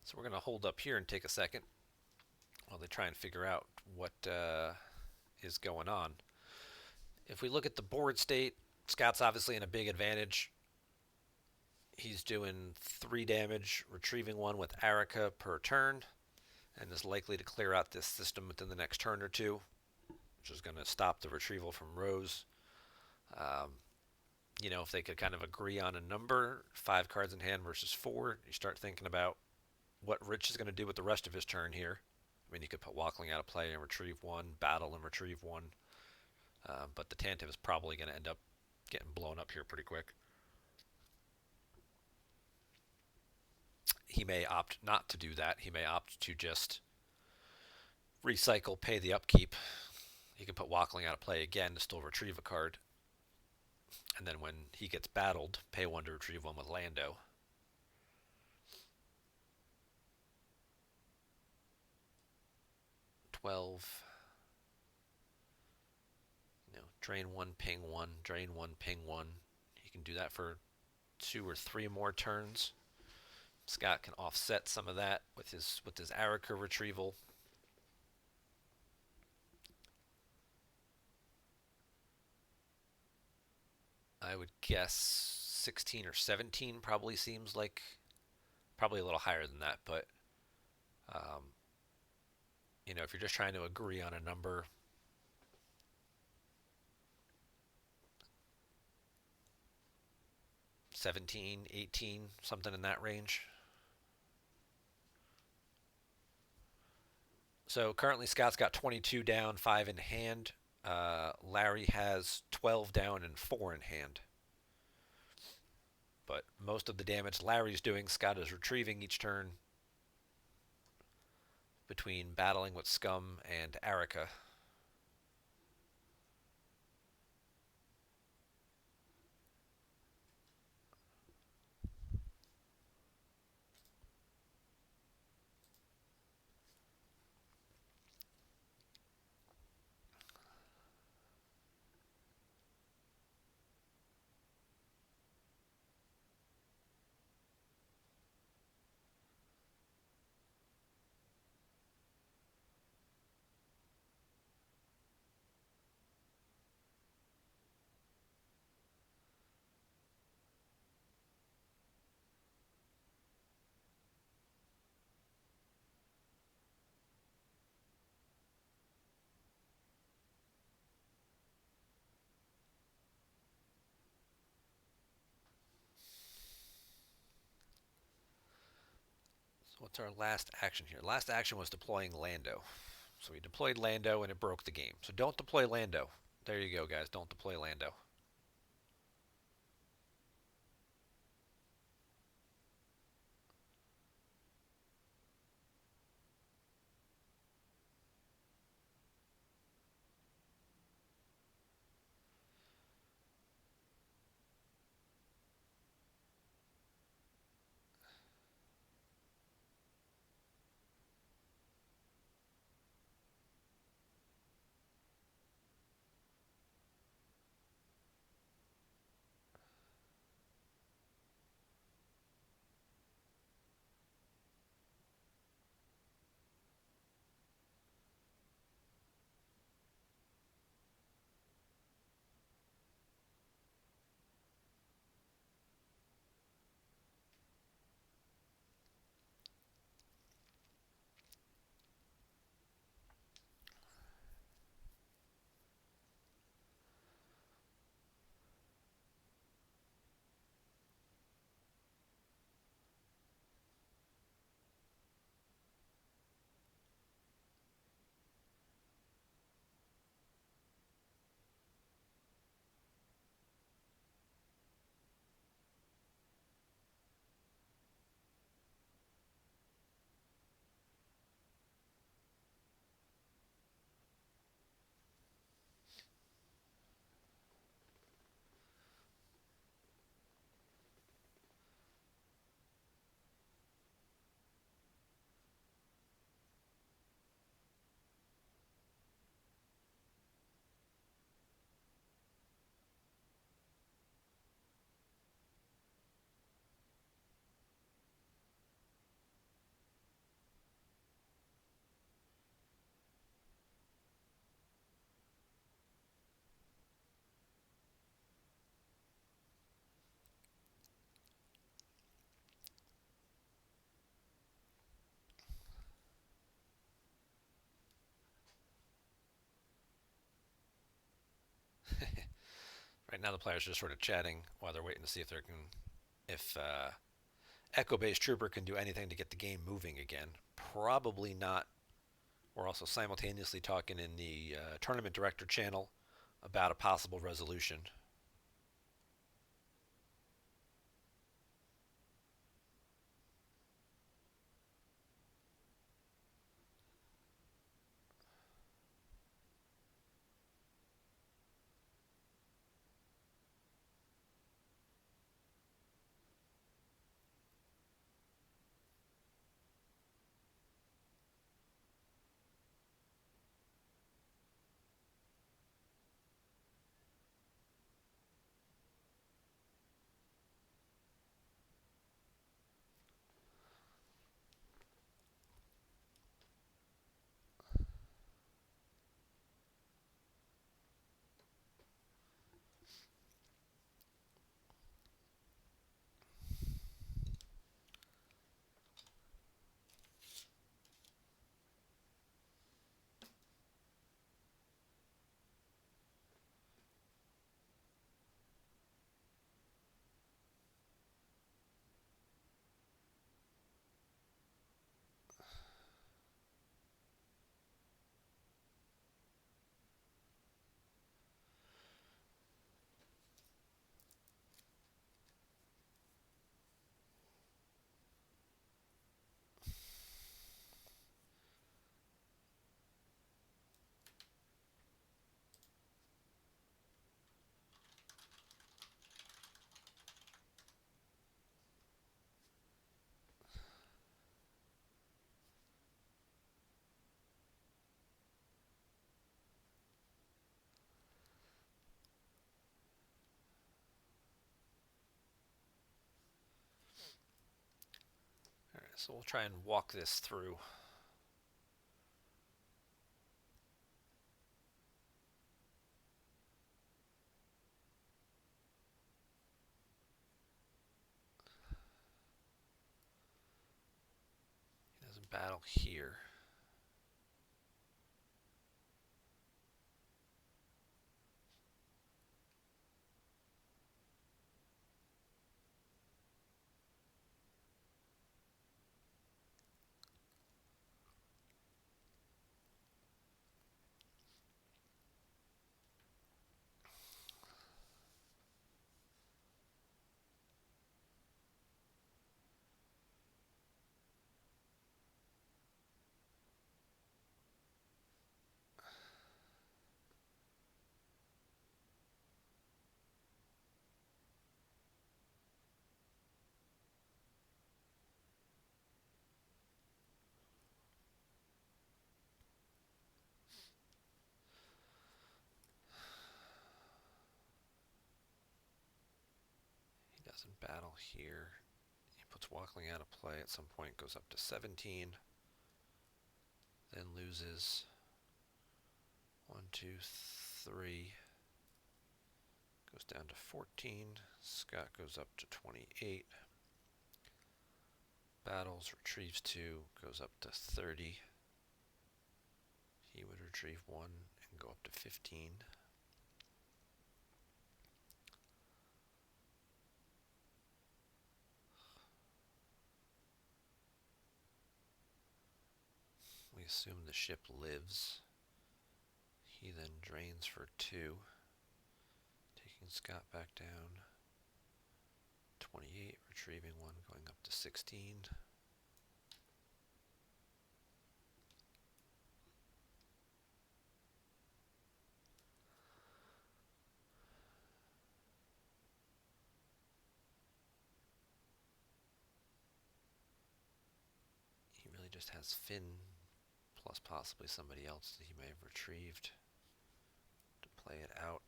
[SPEAKER 1] so we're going to hold up here and take a second while they try and figure out what is going on. If we look at the board state, Scott's obviously in a big advantage. He's doing 3 damage, retrieving 1 with Arica per turn, and is likely to clear out this system within the next turn or 2, which is going to stop the retrieval from Rose. You know, if they could kind of agree on a number, 5 cards in hand versus 4, you start thinking about what Rich is going to do with the rest of his turn here. I mean, you could put Walkling out of play and retrieve 1, battle and retrieve 1. But the Tantive is probably going to end up getting blown up here pretty quick. He may opt not to do that. He may opt to just recycle, pay the upkeep. He can put Wackling out of play again to still retrieve a card. And then when he gets battled, pay one to retrieve one with Lando. Drain one, ping one, drain one, ping one. He can do that for 2 or 3 more turns. Scott can offset some of that with his Arika retrieval. I would guess 16 or 17 probably seems like probably a little higher than that, but if you're just trying to agree on a number, 17, 18, something in that range. So currently Scott's got 22 down, 5 in hand. Larry has 12 down and 4 in hand. But most of the damage Larry's doing, Scott is retrieving each turn between battling with Scum and Arika. So what's our last action here? Last action was deploying Lando. So we deployed Lando and it broke the game. So don't deploy Lando. There you go, guys. Don't deploy Lando. Right now the players are just sort of chatting while they're waiting to see if Echo Base Trooper can do anything to get the game moving again. Probably not. We're also simultaneously talking in the tournament director channel about a possible resolution. So we'll try and walk this through. He doesn't battle here. He doesn't battle here. He puts Walkling out of play at some point, goes up to 17, then loses 1, 2, 3, goes down to 14. Scott goes up to 28. Battles, retrieves 2, goes up to 30. He would retrieve 1 and go up to 15. We assume the ship lives. He then drains for 2, taking Scott back down. 28, retrieving 1, going up to 16. He really just has Finn plus possibly somebody else that he may have retrieved to play it out.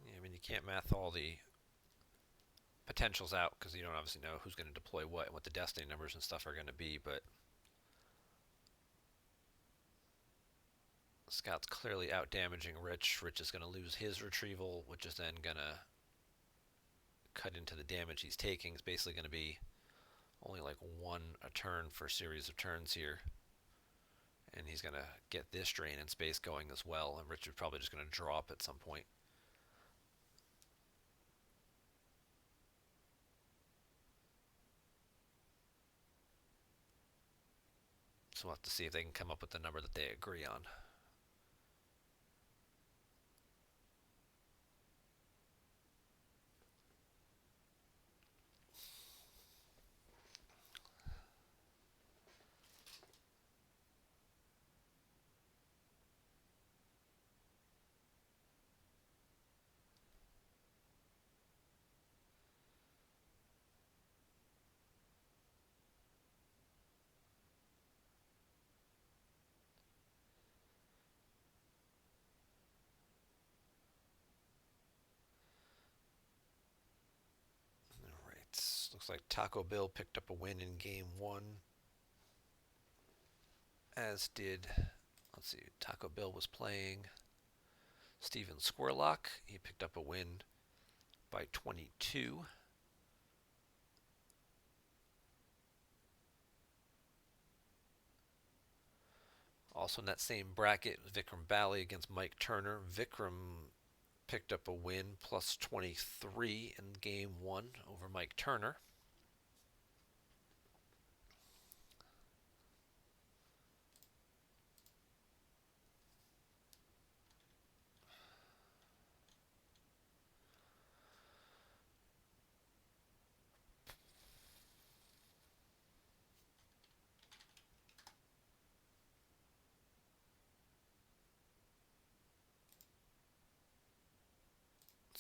[SPEAKER 1] Yeah, I mean, you can't math all the potentials out because you don't obviously know who's going to deploy what and what the destiny numbers and stuff are going to be, but Scott's clearly out damaging Rich. Rich is going to lose his retrieval, which is then going to cut into the damage he's taking. It's basically going to be only like 1 a turn for a series of turns here. And he's going to get this drain in space going as well, and Rich is probably just going to drop at some point. So we'll have to see if they can come up with the number that they agree on. Alright, looks like Taco Bill picked up a win in game 1. As did, let's see, Taco Bill was playing Steven Squirlock. He picked up a win by 22. Also in that same bracket, Vikram Bali against Mike Turner. Vikram picked up a win plus 23 in game 1 over Mike Turner.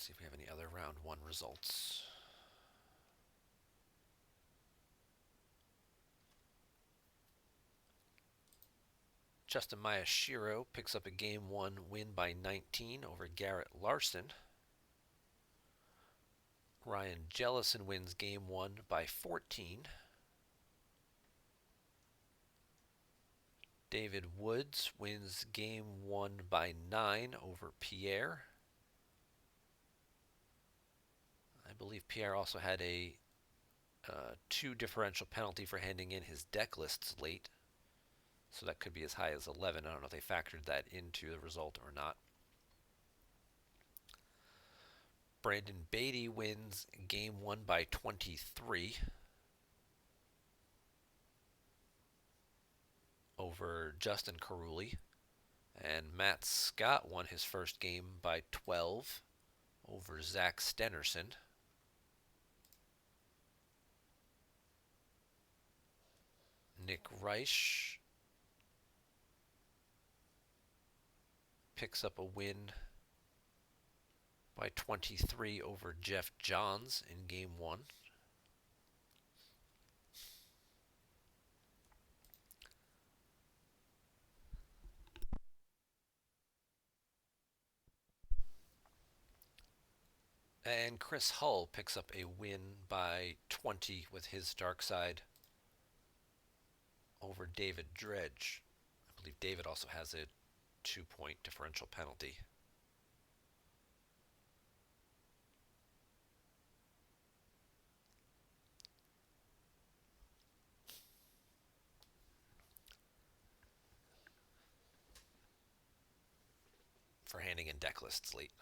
[SPEAKER 1] see if we have any other round one results. Justin Mayashiro picks up a Game 1 win by 19 over Garrett Larson. Ryan Jellison wins Game 1 by 14. David Woods wins Game 1 by 9 over Pierre. I believe Pierre also had a 2 differential penalty for handing in his deck lists late. So that could be as high as 11. I don't know if they factored that into the result or not. Brandon Beatty wins Game 1 by 23 over Justin Caruli. And Matt Scott won his first game by 12 over Zach Stenerson. Nick Reich picks up a win by 23 over Jeff Johns in Game 1. And Chris Hull picks up a win by 20 with his dark side over David Dredge. I believe David also has a 2-point differential penalty. For handing in deck lists late.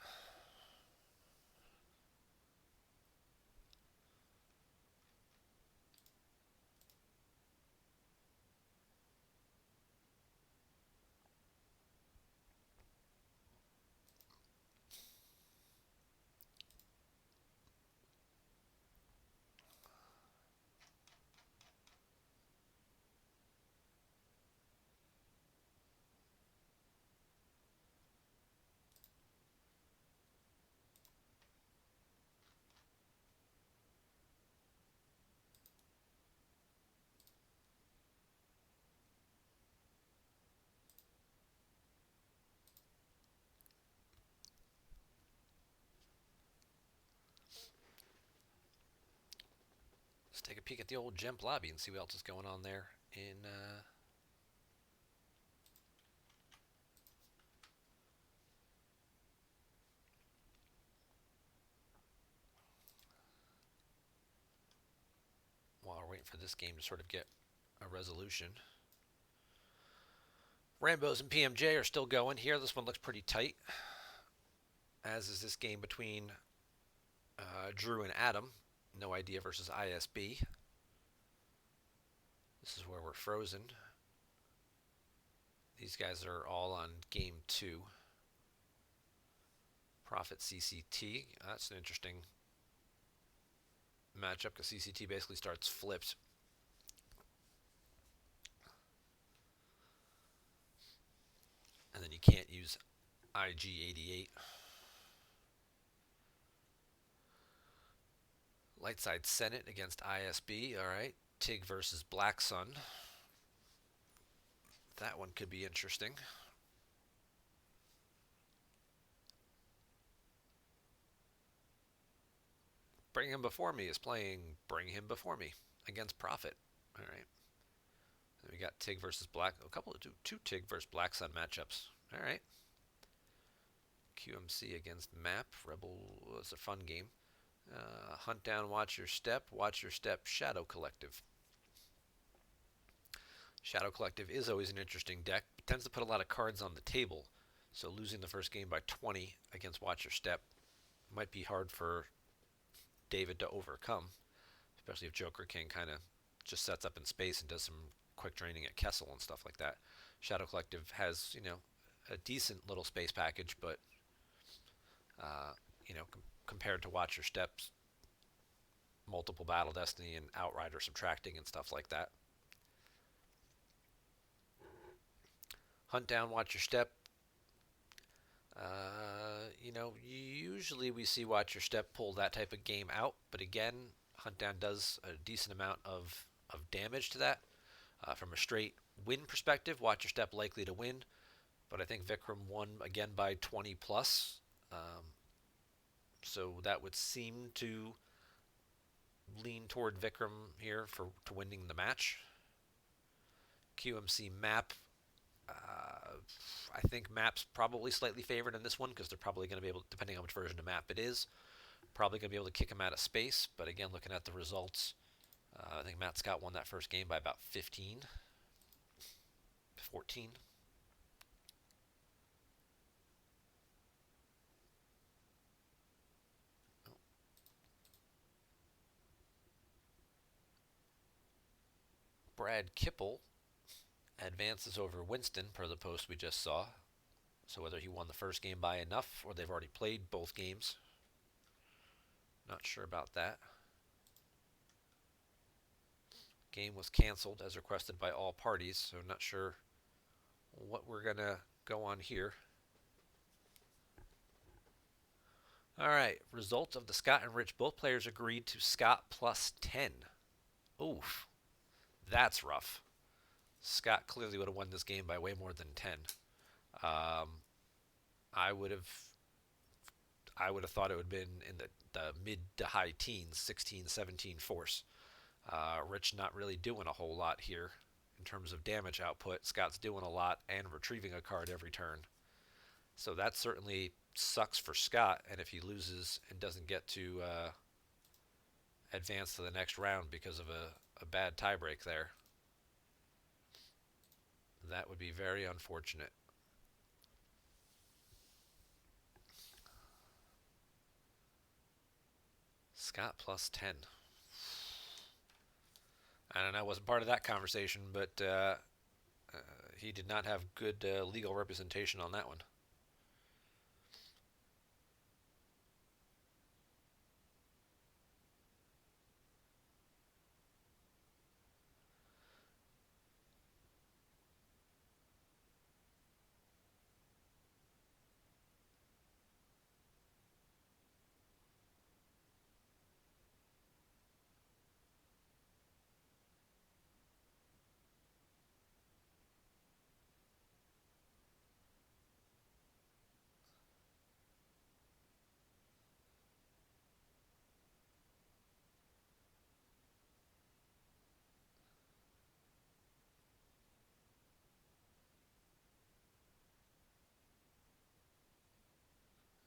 [SPEAKER 1] Let's take a peek at the old Gemp lobby and see what else is going on there in while we're waiting for this game to sort of get a resolution. Rambos and PMJ are still going here. This one looks pretty tight, as is this game between Drew and Adam. No Idea versus ISB. This is where we're frozen. These guys are all on Game 2. Profit CCT. That's an interesting matchup because CCT basically starts flipped. And then you can't use IG88. Lightside Senate against ISB. All right. TIG versus Black Sun. That one could be interesting. Bring Him Before Me is playing Bring Him Before Me against Profit. All right. Then we got TIG versus Black. A couple of two TIG versus Black Sun matchups. All right. QMC against Map. Rebel was a fun game. Hunt Down, Watch Your Step, Shadow Collective. Shadow Collective is always an interesting deck. It tends to put a lot of cards on the table, so losing the first game by 20 against Watch Your Step might be hard for David to overcome, especially if Joker King kind of just sets up in space and does some quick draining at Kessel and stuff like that. Shadow Collective has, a decent little space package, but, compared to Watch Your Steps, multiple Battle Destiny and Outrider subtracting and stuff like that. Hunt Down, Watch Your Step Usually we see Watch Your Step pull that type of game out, but again, Hunt Down does a decent amount of damage to that. From a straight win perspective, Watch Your Step likely to win, but I think Vikram won again by 20 plus. Um, so that would seem to lean toward Vikram here for to winning the match. QMC map. I think map's probably slightly favored in this one because they're probably going to be able, depending on which version of map it is, probably going to be able to kick him out of space. But again, looking at the results, I think Matt Scott won that first game by about 15, 14. Brad Kipple advances over Winston per the post we just saw. So whether he won the first game by enough or they've already played both games, not sure about that. Game was canceled as requested by all parties, so not sure what we're going to go on here. All right, results of the Scott and Rich. Both players agreed to Scott plus 10. Oof, that's rough. Scott clearly would have won this game by way more than 10. Um, I would have thought it would have been in the mid to high teens, 16, 17 force. Rich not really doing a whole lot here in terms of damage output. Scott's doing a lot and retrieving a card every turn. So that certainly sucks for Scott. And if he loses and doesn't get to advance to the next round because of a bad tiebreak there, that would be very unfortunate. Scott plus 10. I don't know, I wasn't part of that conversation, but he did not have good legal representation on that one.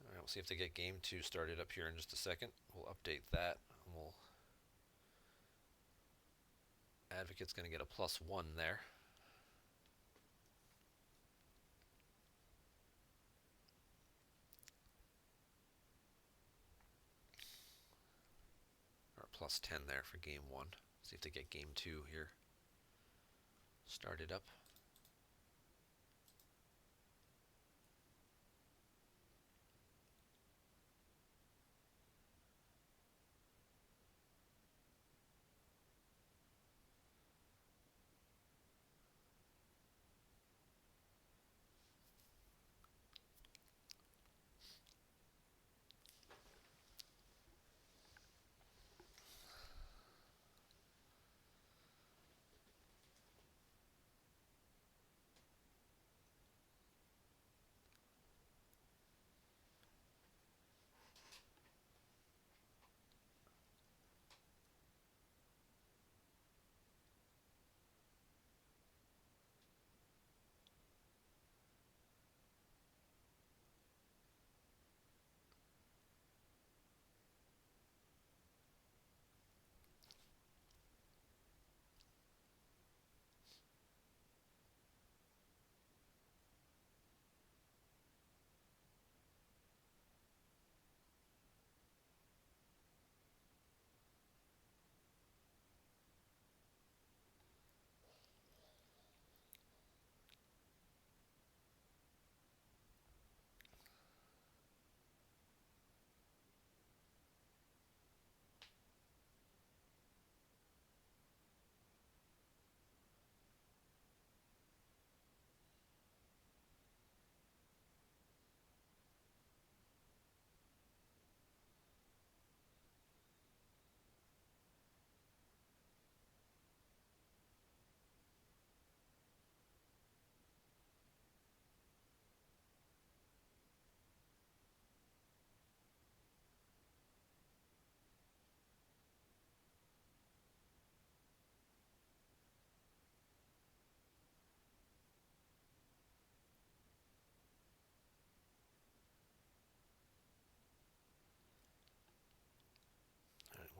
[SPEAKER 1] All right, we'll see if they get game two started up here in just a second. We'll update that. We'll Advocate's going to get a +1 there. Or +10 there for game one. See if they get game two here started up.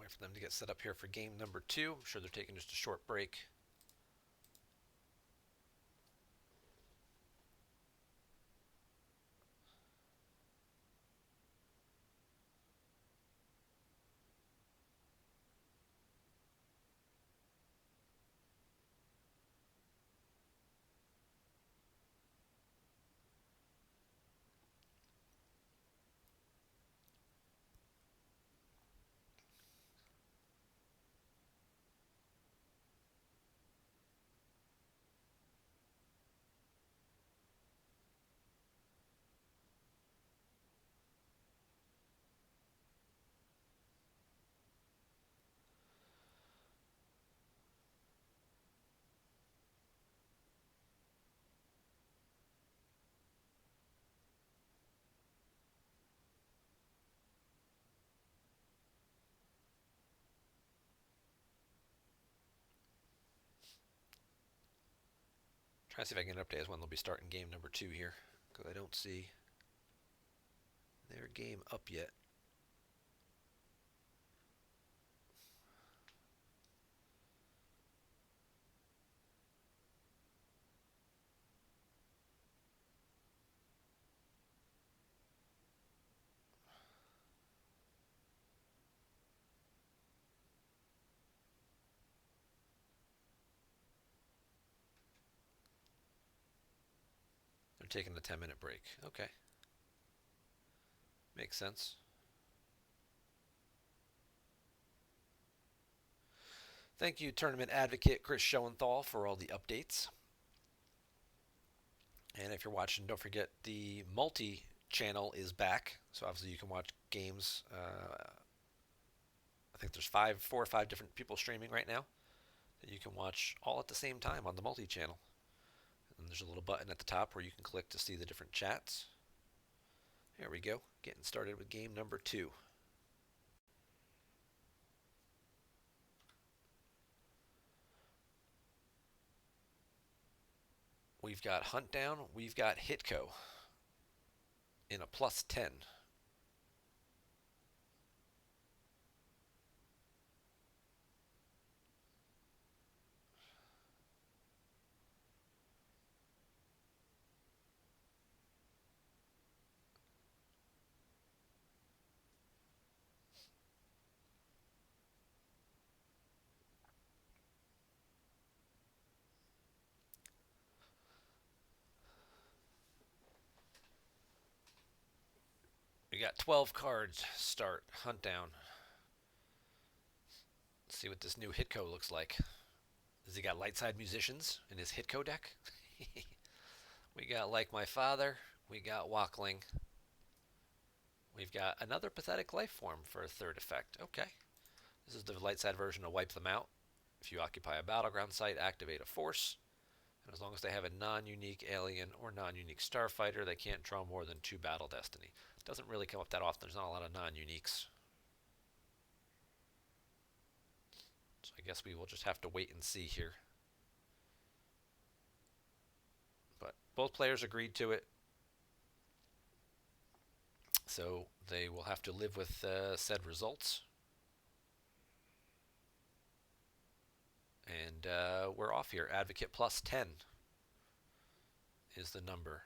[SPEAKER 1] Wait for them to get set up here for game number 2. I'm sure they're taking just a short break. Trying to see if I can get an update as when they'll be starting game number 2 here, because I don't see their game up yet. They're taking a 10-minute break. Okay. Makes sense. Thank you, Tournament Advocate Chris Schoenthal, for all the updates. And if you're watching, don't forget the multi-channel is back. So obviously you can watch games. I think there's 4 or 5 different people streaming right now that you can watch all at the same time on the multi-channel. And there's a little button at the top where you can click to see the different chats. There we go. Getting started with game number 2. We've got Hunt Down. We've got Hitco in a +10. We got 12 cards. Start. Hunt Down. Let's see what this new Hitco looks like. Has he got light side musicians in his Hitco deck? We got Like My Father. We got Walkling. We've got another Pathetic Life Form for a 3rd effect. Okay. This is the light side version to Wipe Them Out. If you occupy a battleground site, activate a force. And as long as they have a non-unique alien or non-unique starfighter, they can't draw more than 2 battle destiny. It doesn't really come up that often. There's not a lot of non-uniques. So I guess we will just have to wait and see here. But both players agreed to it. So they will have to live with said results. And we're off here. Advocate +10 is the number.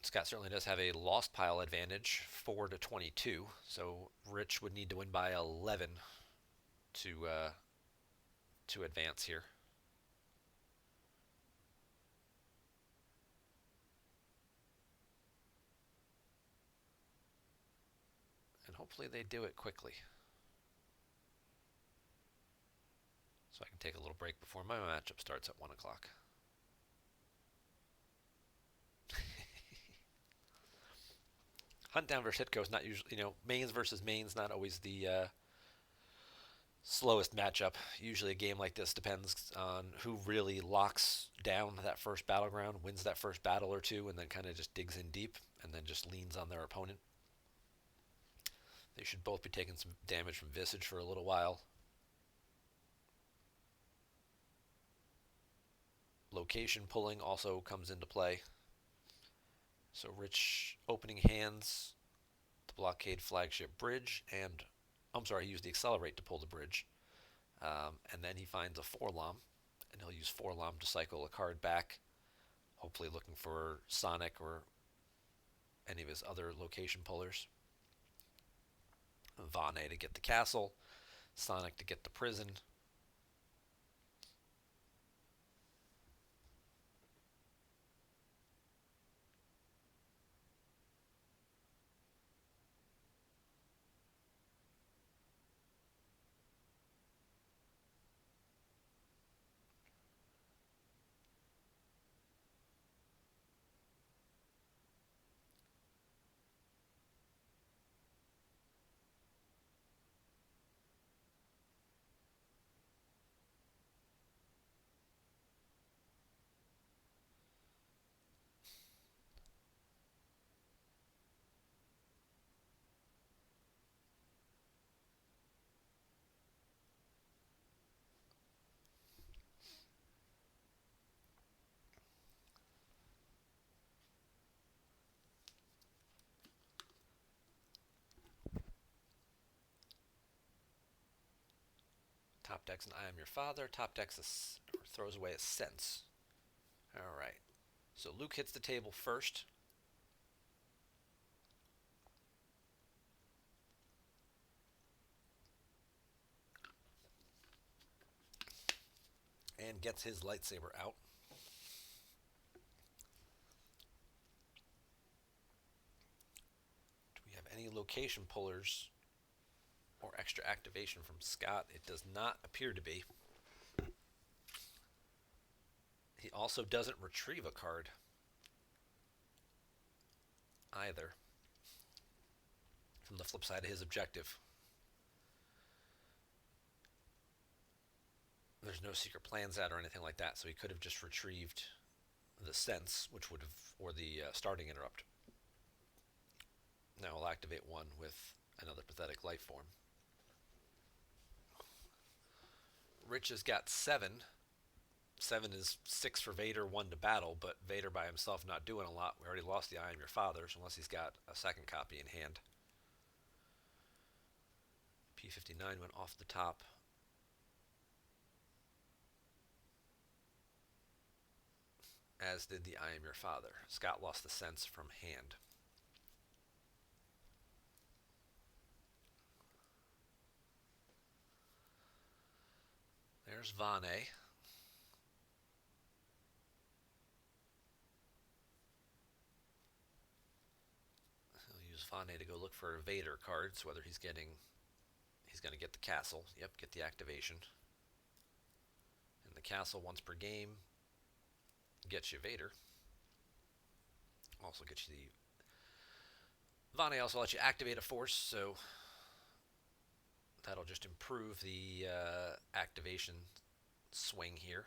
[SPEAKER 1] Scott certainly does have a lost pile advantage, 4-22. So Rich would need to win by 11 to advance here. And hopefully they do it quickly. So I can take a little break before my matchup starts at 1 o'clock. Hunt Down versus Hitco is not usually, mains versus mains, not always the slowest matchup. Usually a game like this depends on who really locks down that first battleground, wins that first battle or two, and then kind of just digs in deep and then just leans on their opponent. They should both be taking some damage from Visage for a little while. Location pulling also comes into play. So Rich opening hands, the blockade flagship bridge, and I'm sorry, he used the accelerate to pull the bridge. And then he finds a Forlom, and he'll use Forlom to cycle a card back, hopefully looking for Sonic or any of his other location pullers. Vane to get the castle, Sonic to get the prison. Top decks an I Am Your Father. Top decks throws away a Sense. All right. So Luke hits the table first. And gets his lightsaber out. Do we have any location pullers or extra activation from Scott? It does not appear to be. He also doesn't retrieve a card either from the flip side of his objective. There's no secret plans out or anything like that, so he could have just retrieved the Sense, which would have, or the starting interrupt. Now I'll activate one with another pathetic life form. Rich has got 7. 7 is 6 for Vader, 1 to battle, but Vader by himself not doing a lot. We already lost the I Am Your Father, so unless he's got a second copy in hand. P59 went off the top. As did the I Am Your Father. Scott lost the Sense from hand. There's Vane. He'll use Vane to go look for Vader cards, whether he's going to get the castle. Yep, get the activation. And the castle once per game gets you Vader. Also gets you the... Vane also lets you activate a force, so that'll just improve the activation swing here.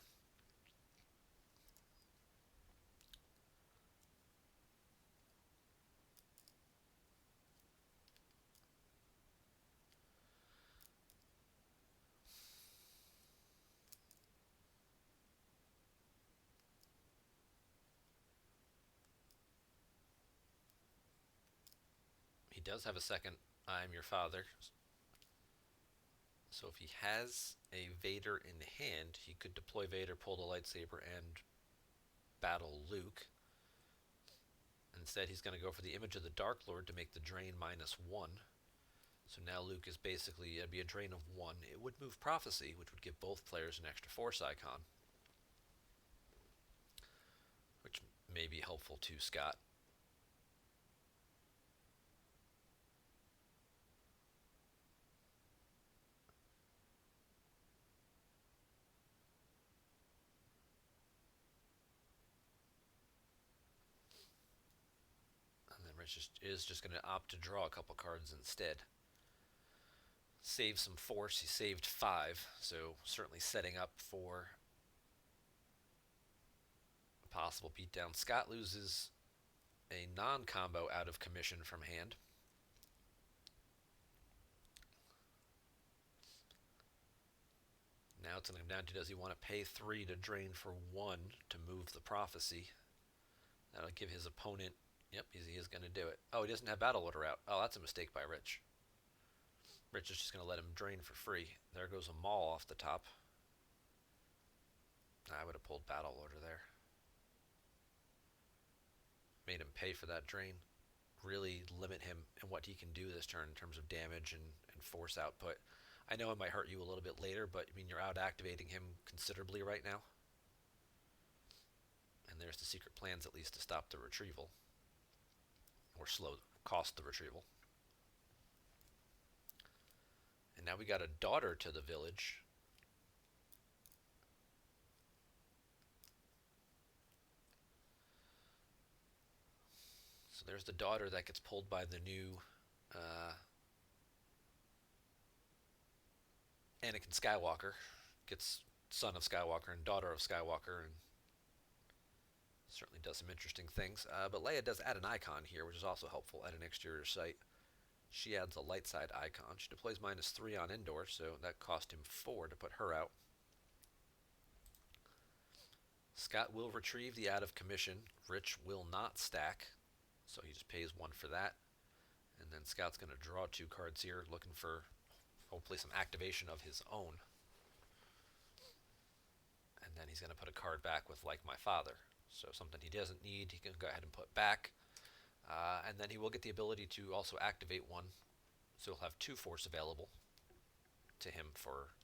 [SPEAKER 1] He does have a second I Am Your Father. So if he has a Vader in hand, he could deploy Vader, pull the lightsaber, and battle Luke. Instead, he's going to go for the Image of the Dark Lord to make the drain -1. So now Luke is basically, it'd be a drain of 1. It would move Prophecy, which would give both players an extra Force icon, which may be helpful to Scott. And then Rich is just going to opt to draw a couple cards instead. Save some Force. He saved 5, so certainly setting up for a possible beatdown. Scott loses a non-combo out of commission from hand. Now it's going to come down to, does he want to pay 3 to drain for 1 to move the prophecy? That'll give his opponent... Yep, he is going to do it. Oh, he doesn't have battle order out. Oh, that's a mistake by Rich. Rich is just going to let him drain for free. There goes a maul off the top. I would have pulled battle order there. Made him pay for that drain. Really limit him and what he can do this turn in terms of damage and force output. I know it might hurt you a little bit later, but I mean, you're out activating him considerably right now. And there's the secret plans, at least, to stop the retrieval. Or cost the retrieval. And now we got a daughter to the village. So there's the daughter that gets pulled by the new Anakin Skywalker. Gets son of Skywalker and daughter of Skywalker, and certainly does some interesting things. But Leia does add an icon here, which is also helpful at an exterior site. She adds a light side icon. She deploys -3 on indoor, so that cost him 4 to put her out. Scott will retrieve the out of commission. Rich will not stack, so he just pays 1 for that. And then Scott's going to draw 2 cards here, looking for hopefully some activation of his own. And then he's going to put a card back with Like My Father. So something he doesn't need, he can go ahead and put back. And then he will get the ability to also activate 1. So he'll have 2 force available to him for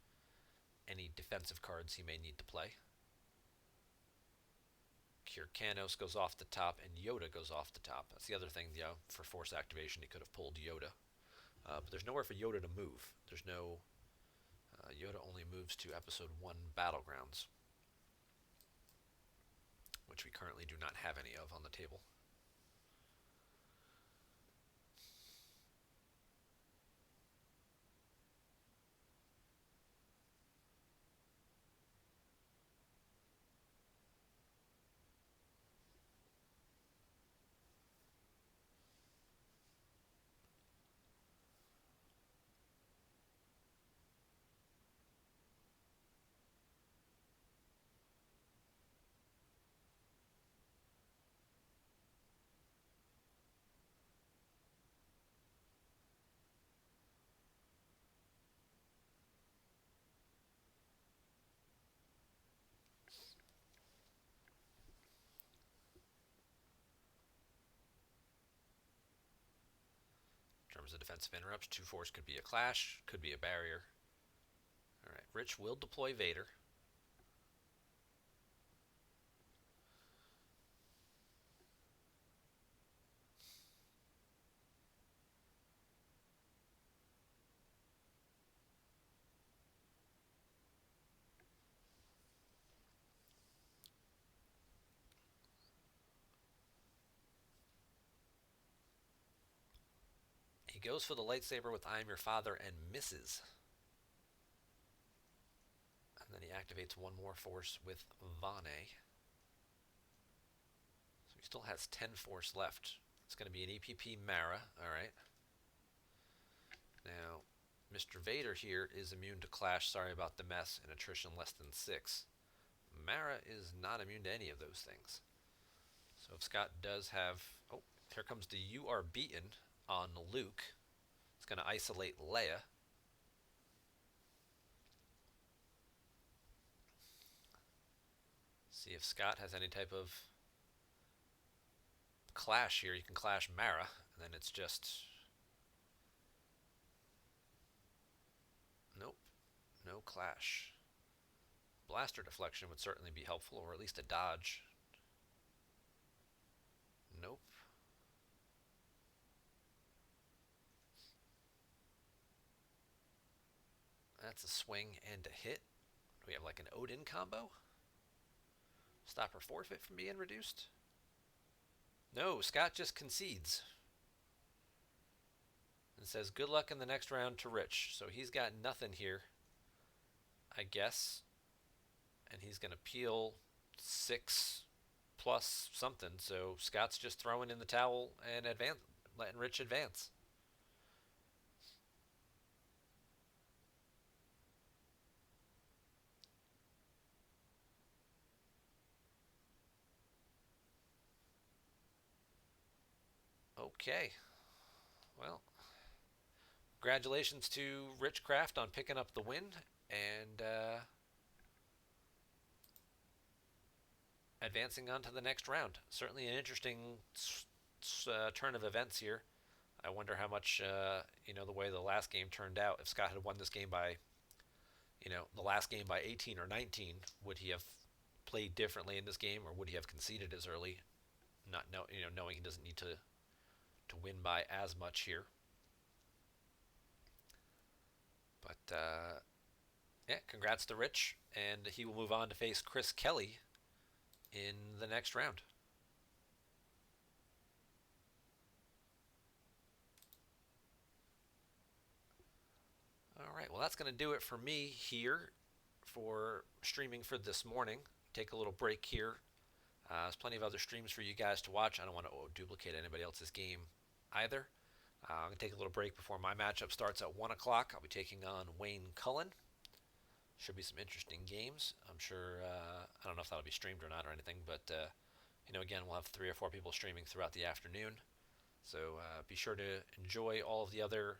[SPEAKER 1] any defensive cards he may need to play. Kyrkanos goes off the top, and Yoda goes off the top. That's the other thing, for force activation, he could have pulled Yoda. But there's nowhere for Yoda to move. There's no... Yoda only moves to Episode 1 Battlegrounds, which we currently do not have any of on the table. In terms of defensive interrupts, 2 force could be a clash, could be a barrier. Alright, Rich will deploy Vader. He goes for the lightsaber with I Am Your Father and misses. And then he activates 1 more force with Vane. So he still has 10 force left. It's going to be an EPP Mara. Alright. Now, Mr. Vader here is immune to clash, sorry about the mess, and attrition less than 6. Mara is not immune to any of those things. So if Scott does have... Oh, here comes the You Are Beaten on Luke. It's going to isolate Leia. See if Scott has any type of clash here. You can clash Mara, and then it's just... Nope, no clash. Blaster deflection would certainly be helpful, or at least a dodge. Nope. That's a swing and a hit. Do we have like an Odin combo? Stop her forfeit from being reduced? No, Scott just concedes. And says good luck in the next round to Rich. So he's got nothing here, I guess. And he's going to peel 6 plus something. So Scott's just throwing in the towel and letting Rich advance. Okay. Well, congratulations to Richcraft on picking up the win and advancing on to the next round. Certainly an interesting turn of events here. I wonder how much, the way the last game turned out. If Scott had won this game by, the last game by 18 or 19, would he have played differently in this game, or would he have conceded as early, not knowing he doesn't need to win by as much here? But yeah, congrats to Rich, and he will move on to face Chris Kelly in the next round. All right, well, that's going to do it for me here for streaming for this morning. Take a little break here. There's plenty of other streams for you guys to watch. I don't want to duplicate anybody else's game either. I'm going to take a little break before my matchup starts at 1 o'clock. I'll be taking on Wayne Cullen. Should be some interesting games. I'm sure, I don't know if that'll be streamed or not or anything, but, again, we'll have 3 or 4 people streaming throughout the afternoon. So be sure to enjoy all of the other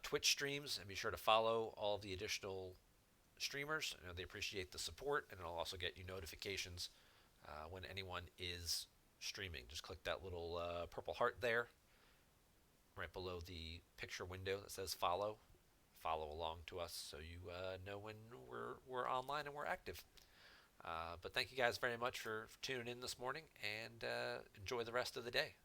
[SPEAKER 1] Twitch streams and be sure to follow all of the additional streamers. They appreciate the support, and it'll also get you notifications when anyone is streaming. Just click that little purple heart there right below the picture window that says follow. Follow along to us so you know when we're online and we're active. But thank you guys very much for tuning in this morning, and enjoy the rest of the day.